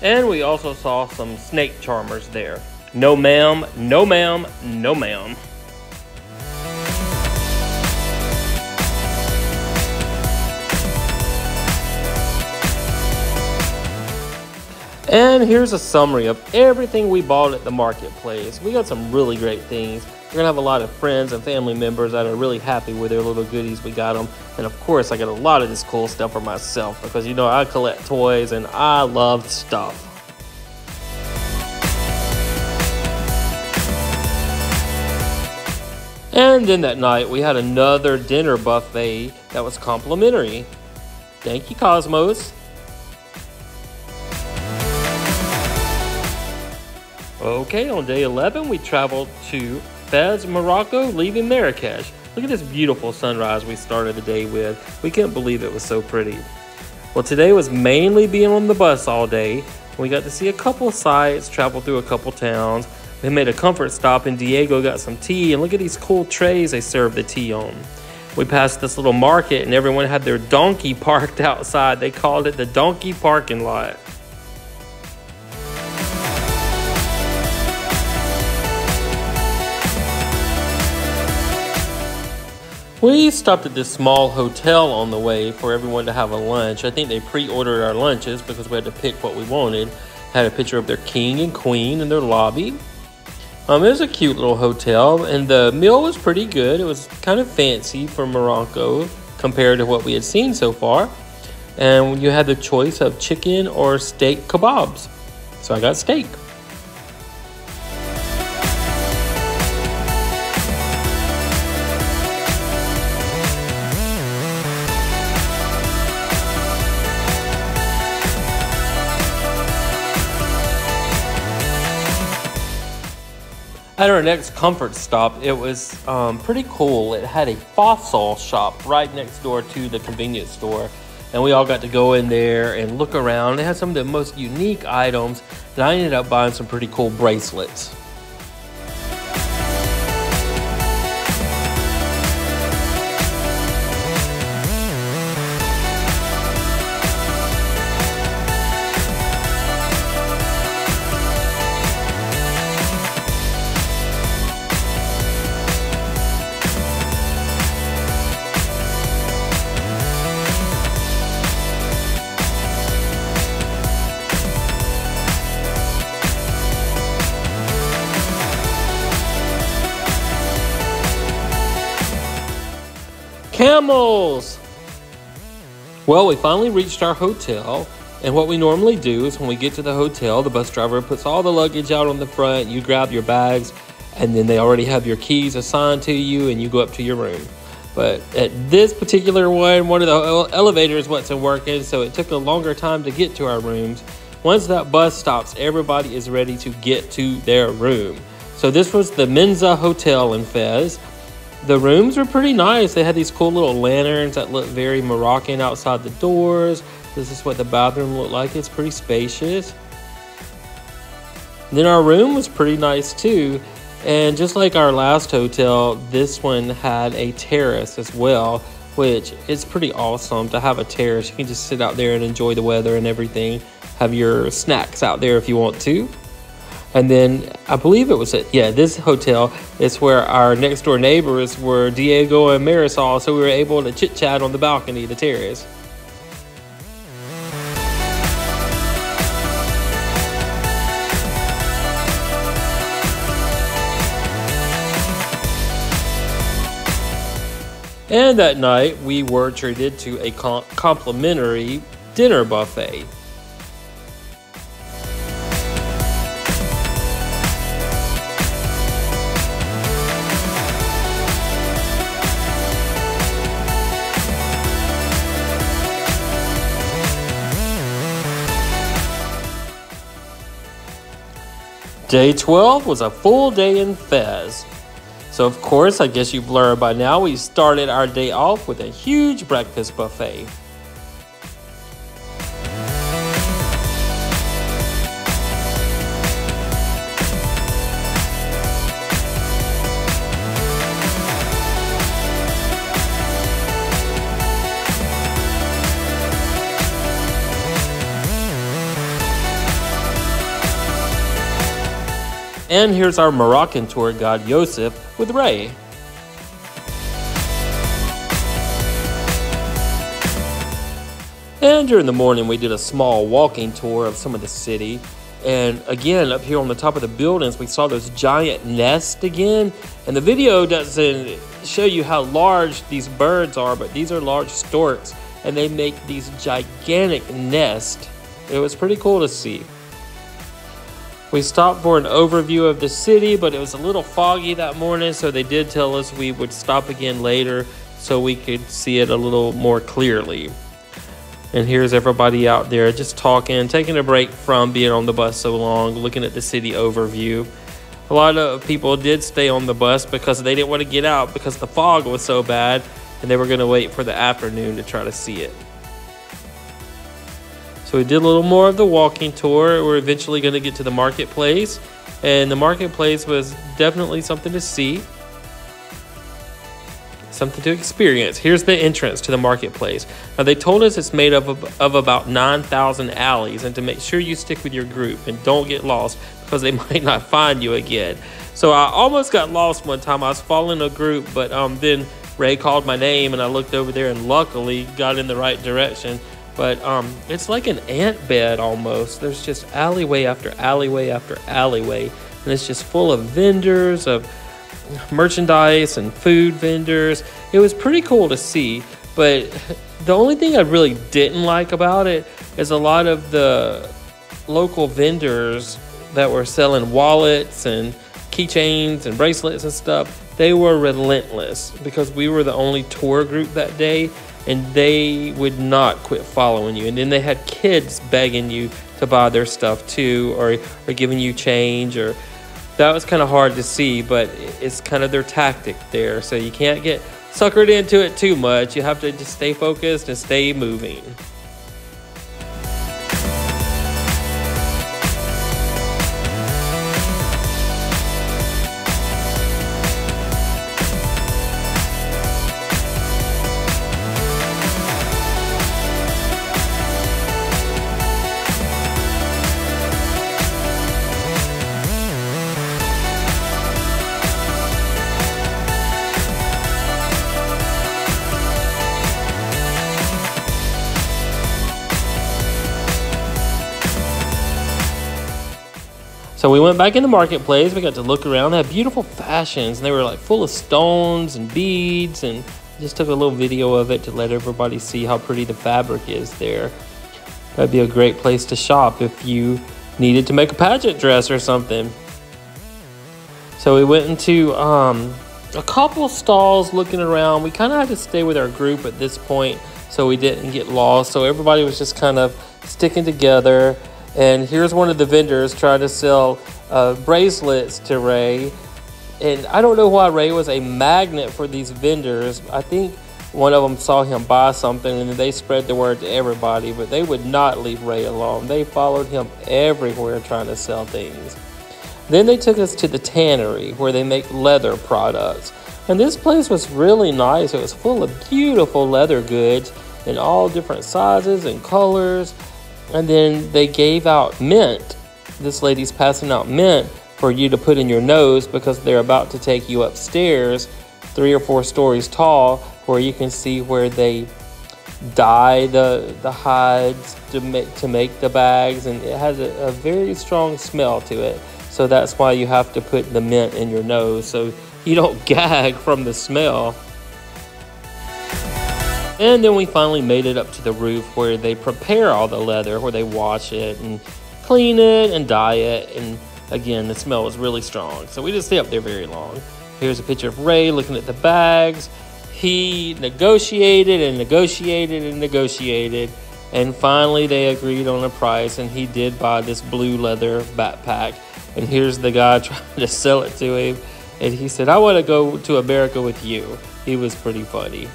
And we also saw some snake charmers there. No ma'am, no ma'am, no ma'am. And here's a summary of everything we bought at the marketplace. We got some really great things. We're gonna have a lot of friends and family members that are really happy with their little goodies we got them. And of course, I got a lot of this cool stuff for myself because you know I collect toys and I love stuff. And then that night, we had another dinner buffet that was complimentary. Thank you, Cosmos. Okay, on day 11, we traveled to Fez, Morocco, leaving Marrakesh. Look at this beautiful sunrise we started the day with. We couldn't believe it was so pretty. Well, today was mainly being on the bus all day. We got to see a couple sights, travel through a couple towns. We made a comfort stop and Diego got some tea, and look at these cool trays they serve the tea on. We passed this little market and everyone had their donkey parked outside. They called it the donkey parking lot. We stopped at this small hotel on the way for everyone to have a lunch. I think they pre-ordered our lunches because we had to pick what we wanted. Had a picture of their king and queen in their lobby. It was a cute little hotel and the meal was pretty good. It was kind of fancy for Morocco compared to what we had seen so far. And you had the choice of chicken or steak kebabs. So I got steak. At our next comfort stop, it was pretty cool. It had a fossil shop right next door to the convenience store. And we all got to go in there and look around. They had some of the most unique items. And I ended up buying some pretty cool bracelets. Camels! Well, we finally reached our hotel, and what we normally do is when we get to the hotel, the bus driver puts all the luggage out on the front, you grab your bags, and then they already have your keys assigned to you, and you go up to your room. But at this particular one of the elevators wasn't working, so it took a longer time to get to our rooms. Once that bus stops, everybody is ready to get to their room. So this was the Menza Hotel in Fez. The rooms were pretty nice. They had these cool little lanterns that look very Moroccan outside the doors. This is what the bathroom looked like. It's pretty spacious. Then our room was pretty nice too. And just like our last hotel, this one had a terrace as well, which is pretty awesome to have a terrace. You can just sit out there and enjoy the weather and everything. Have your snacks out there if you want to. And then I believe it was this hotel is where our next door neighbors were Diego and Marisol, so we were able to chit chat on the balcony, the terrace. And that night we were treated to a complimentary dinner buffet. Day 12 was a full day in Fez. So of course, I guess you've learned by now, we started our day off with a huge breakfast buffet. And here's our Moroccan tour guide, Yosef, with Ray. And during the morning, we did a small walking tour of some of the city. And again, up here on the top of the buildings, we saw those giant nests again. And the video doesn't show you how large these birds are, but these are large storks, and they make these gigantic nests. It was pretty cool to see. We stopped for an overview of the city, but it was a little foggy that morning, so they did tell us we would stop again later so we could see it a little more clearly. And here's everybody out there just talking, taking a break from being on the bus so long, looking at the city overview. A lot of people did stay on the bus because they didn't want to get out because the fog was so bad, and they were going to wait for the afternoon to try to see it. So we did a little more of the walking tour. We're eventually going to get to the marketplace, and the marketplace was definitely something to see. Something to experience. Here's the entrance to the marketplace. Now, they told us it's made up of about 9,000 alleys, and to make sure you stick with your group and don't get lost because they might not find you again. So I almost got lost one time. I was following a group, but then Ray called my name, and I looked over there and luckily got in the right direction. But it's like an ant bed almost. There's just alleyway after alleyway after alleyway, and it's just full of vendors, of merchandise and food vendors. It was pretty cool to see, but the only thing I really didn't like about it is a lot of the local vendors that were selling wallets and keychains and bracelets and stuff. They were relentless because we were the only tour group that day, and they would not quit following you. And then they had kids begging you to buy their stuff too, or giving you change, or that was kind of hard to see, but it's kind of their tactic there. So you can't get suckered into it too much. You have to just stay focused and stay moving. So we went back in the marketplace. We got to look around. They had beautiful fashions, and they were like full of stones and beads, and just took a little video of it to let everybody see how pretty the fabric is there. That'd be a great place to shop if you needed to make a pageant dress or something. So we went into a couple stalls looking around. We kind of had to stay with our group at this point so we didn't get lost. So everybody was just kind of sticking together. And here's one of the vendors trying to sell bracelets to Ray. And I don't know why Ray was a magnet for these vendors. I think one of them saw him buy something, and they spread the word to everybody, but they would not leave Ray alone. They followed him everywhere trying to sell things. Then they took us to the tannery where they make leather products. And this place was really nice. It was full of beautiful leather goods in all different sizes and colors. And then they gave out mint. This lady's passing out mint for you to put in your nose because they're about to take you upstairs 3 or 4 stories tall, where you can see where they dye the hides to make the bags, and it has a very strong smell to it. So that's why you have to put the mint in your nose so you don't gag from the smell. And then we finally made it up to the roof where they prepare all the leather, where they wash it and clean it and dye it. And again, the smell was really strong. So we didn't stay up there very long. Here's a picture of Ray looking at the bags. He negotiated and negotiated and negotiated. And finally they agreed on a price, and he did buy this blue leather backpack. And here's the guy trying to sell it to him. And he said, "I want to go to America with you." He was pretty funny.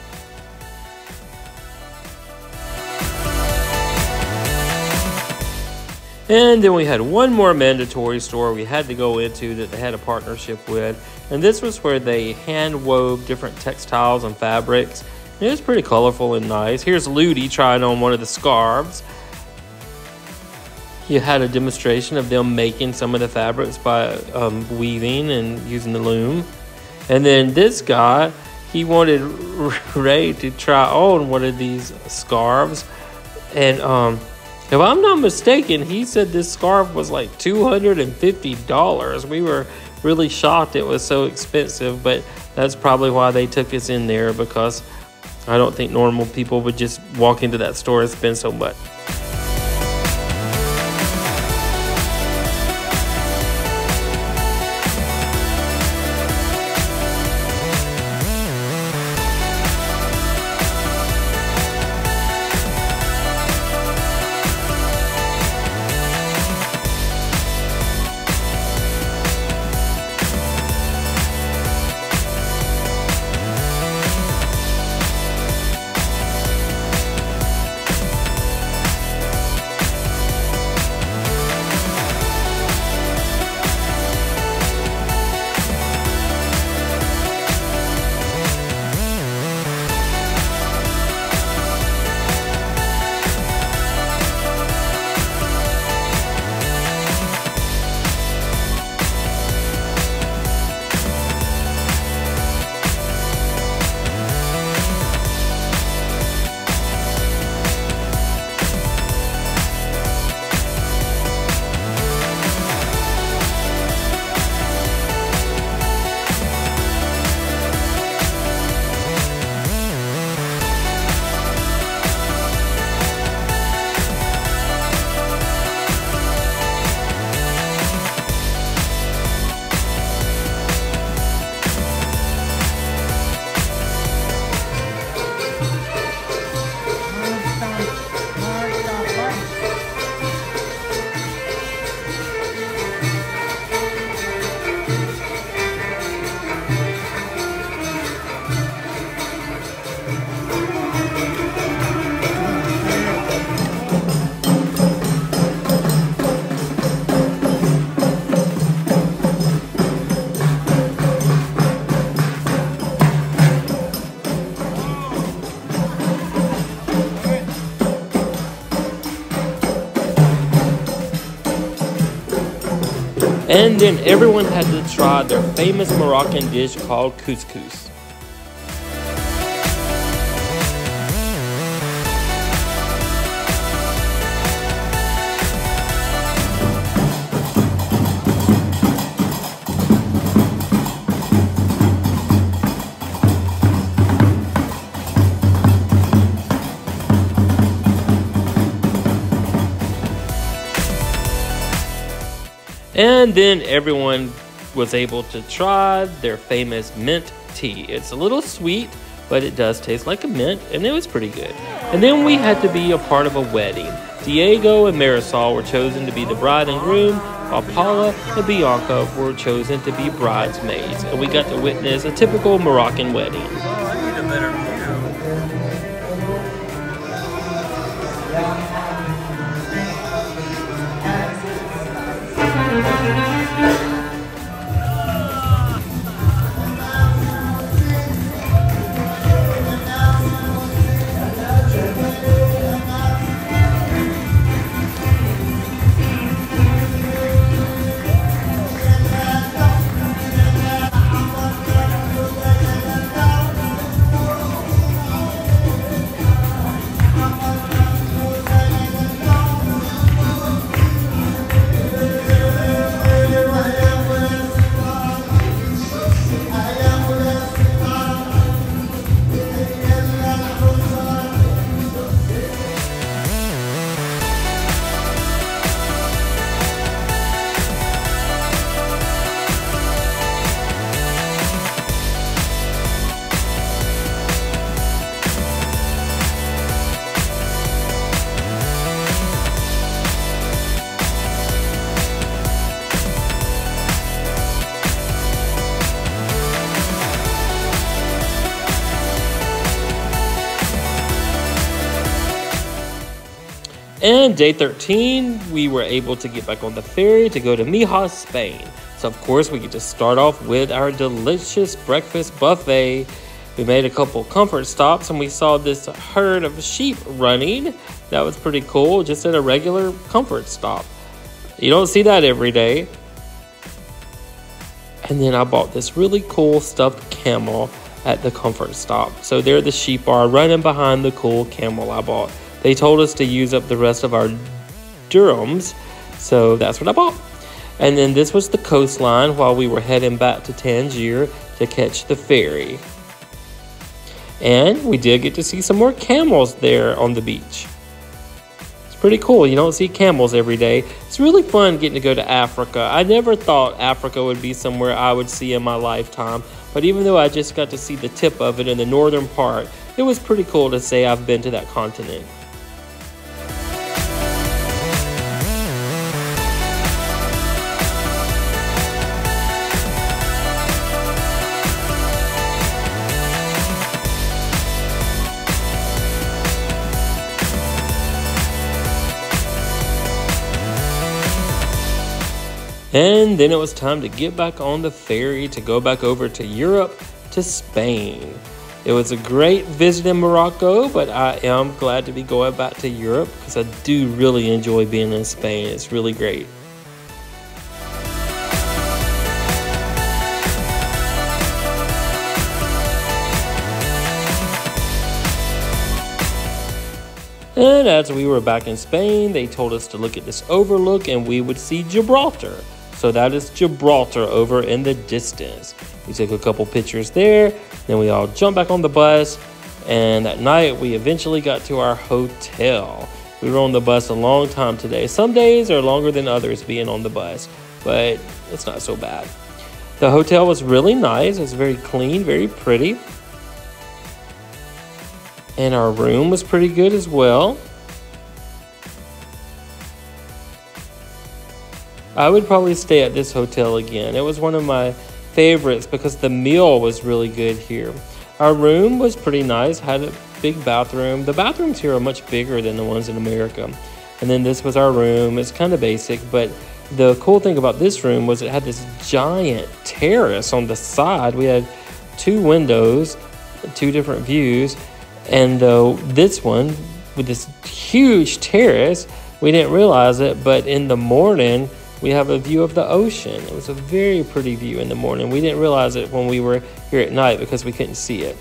And then we had one more mandatory store we had to go into that they had a partnership with. And this was where they hand wove different textiles and fabrics. And it was pretty colorful and nice. Here's Ludi trying on one of the scarves. you had a demonstration of them making some of the fabrics by weaving and using the loom. And then this guy, he wanted Ray to try on one of these scarves. And if I'm not mistaken, he said this scarf was like $250. We were really shocked it was so expensive, but that's probably why they took us in there, because I don't think normal people would just walk into that store and spend so much. And then everyone had to try their famous Moroccan dish called couscous. And then everyone was able to try their famous mint tea. It's a little sweet, but it does taste like a mint, and it was pretty good. And then we had to be a part of a wedding. Diego and Marisol were chosen to be the bride and groom, while Paula and Bianca were chosen to be bridesmaids. And we got to witness a typical Moroccan wedding. I need a better view. And day 13, we were able to get back on the ferry to go to Mijas, Spain. So of course we get to start off with our delicious breakfast buffet. We made a couple comfort stops and we saw this herd of sheep running. That was pretty cool, just at a regular comfort stop. You don't see that every day. And then I bought this really cool stuffed camel at the comfort stop. So there the sheep are running behind the cool camel I bought. They told us to use up the rest of our dirhams, so that's what I bought. And then this was the coastline while we were heading back to Tangier to catch the ferry. And we did get to see some more camels there on the beach. It's pretty cool. You don't see camels every day. It's really fun getting to go to Africa. I never thought Africa would be somewhere I would see in my lifetime. But even though I just got to see the tip of it in the northern part, it was pretty cool to say I've been to that continent. And then it was time to get back on the ferry to go back over to Europe, to Spain. It was a great visit in Morocco, but I am glad to be going back to Europe because I do really enjoy being in Spain. It's really great. And as we were back in Spain, they told us to look at this overlook and we would see Gibraltar. So that is Gibraltar over in the distance. We took a couple pictures there, then we all jumped back on the bus, and that night we eventually got to our hotel. We were on the bus a long time today. Some days are longer than others being on the bus, but it's not so bad. The hotel was really nice. It was very clean, very pretty. And our room was pretty good as well. I would probably stay at this hotel again. It was one of my favorites because the meal was really good here. Our room was pretty nice, had a big bathroom. The bathrooms here are much bigger than the ones in America. And then this was our room. It's kind of basic, but the cool thing about this room was it had this giant terrace on the side. We had 2 windows, 2 different views. And this one with this huge terrace, we didn't realize it, but in the morning, we have a view of the ocean. It was a very pretty view in the morning. We didn't realize it when we were here at night because we couldn't see it.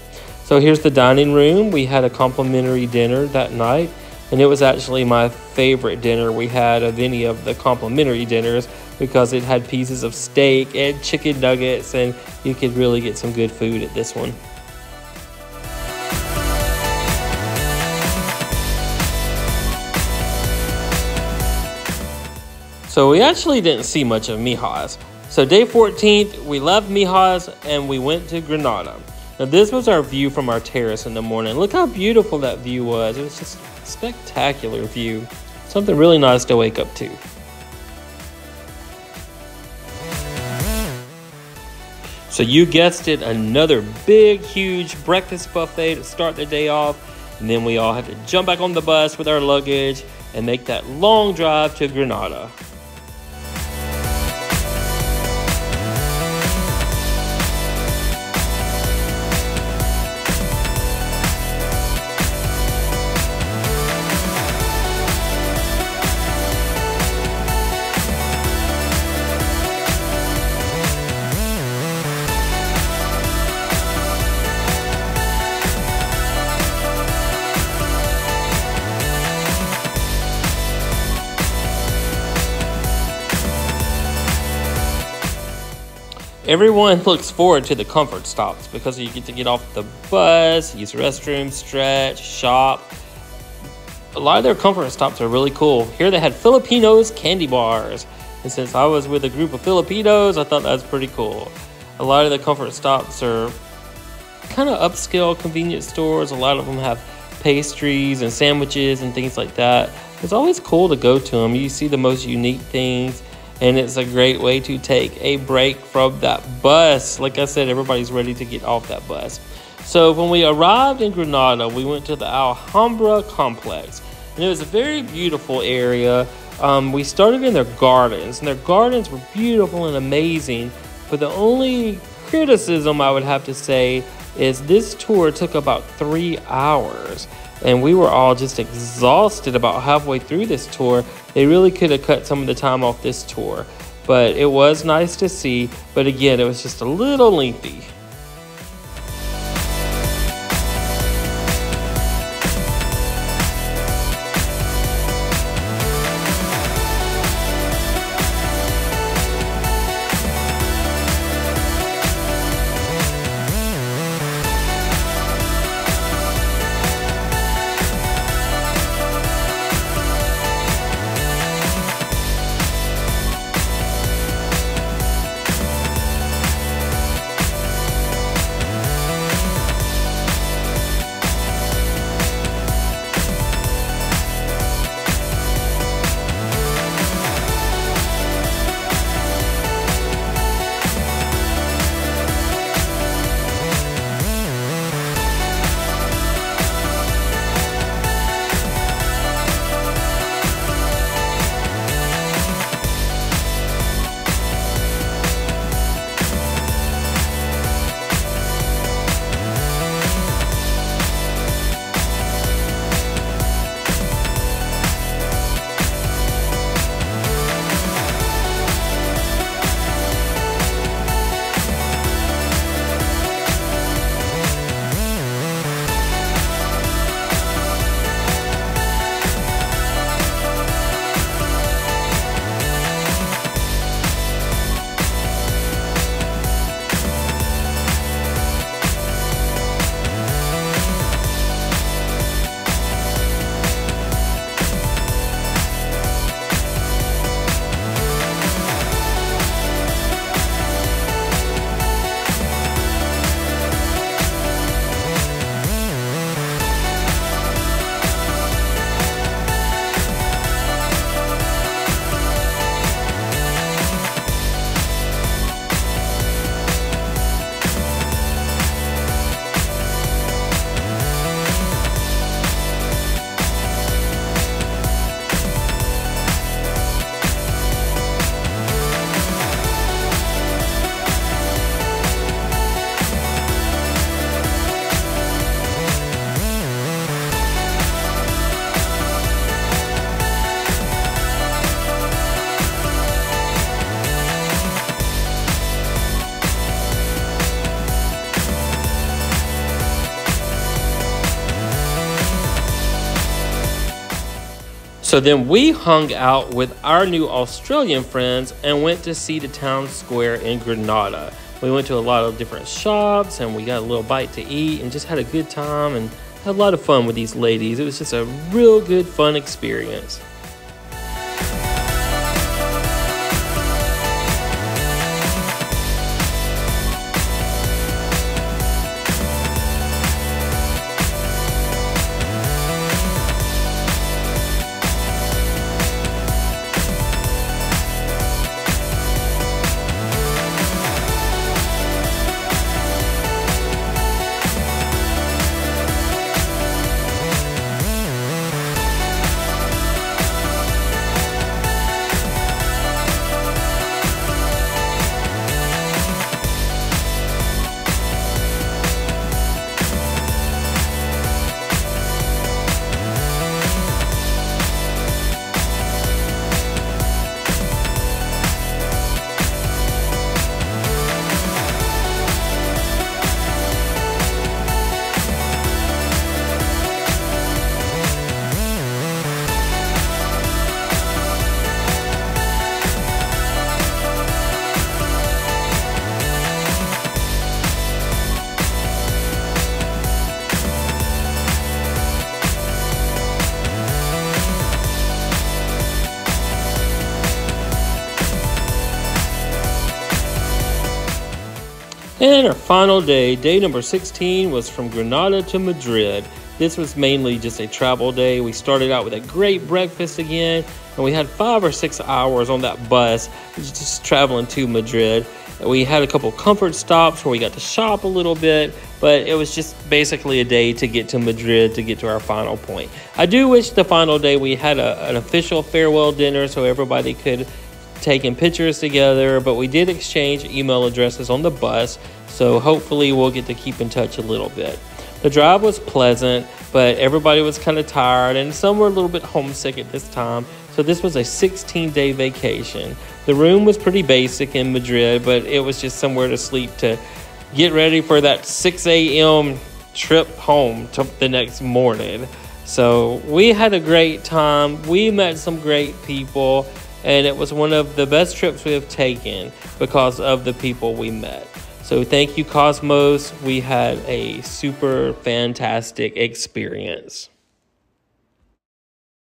So here's the dining room. We had a complimentary dinner that night, and it was actually my favorite dinner we had of any of the complimentary dinners because it had pieces of steak and chicken nuggets, and you could really get some good food at this one. So we actually didn't see much of Mijas. So day 14th, we left Mijas and we went to Granada. Now this was our view from our terrace in the morning. Look how beautiful that view was. It was just a spectacular view. Something really nice to wake up to. So you guessed it, another big, huge breakfast buffet to start the day off. And then we all had to jump back on the bus with our luggage and make that long drive to Granada. Everyone looks forward to the comfort stops because you get to get off the bus, use the restroom, stretch, shop. A lot of their comfort stops are really cool. Here they had Filipinos candy bars. And since I was with a group of Filipinos, I thought that was pretty cool. A lot of the comfort stops are kind of upscale convenience stores. A lot of them have pastries and sandwiches and things like that. It's always cool to go to them. You see the most unique things. And it's a great way to take a break from that bus. Like I said, everybody's ready to get off that bus. So when we arrived in Granada, we went to the Alhambra complex. And it was a very beautiful area. We started in their gardens. And their gardens were beautiful and amazing. But the only criticism I would have to say is this tour took about 3 hours. and we were all just exhausted about halfway through this tour. They really could have cut some of the time off this tour, but it was nice to see. But again, it was just a little lengthy. So then we hung out with our new Australian friends and went to see the town square in Granada. We went to a lot of different shops and we got a little bite to eat and just had a good time and had a lot of fun with these ladies. It was just a real good, fun experience. And our final day, day number 16, was from Granada to Madrid. This was mainly just a travel day. We started out with a great breakfast again, and we had 5 or 6 hours on that bus just traveling to Madrid. And we had a couple comfort stops where we got to shop a little bit, but it was just basically a day to get to Madrid to get to our final point. I do wish the final day we had an official farewell dinner so everybody could taking pictures together, but we did exchange email addresses on the bus, so hopefully we'll get to keep in touch a little bit. The drive was pleasant, but everybody was kind of tired and some were a little bit homesick at this time. So this was a 16-day vacation. The room was pretty basic in Madrid, but it was just somewhere to sleep to get ready for that 6 a.m. trip home to the next morning. So we had a great time. We met some great people, and it was one of the best trips we have taken because of the people we met. So thank you, Cosmos. We had a super fantastic experience.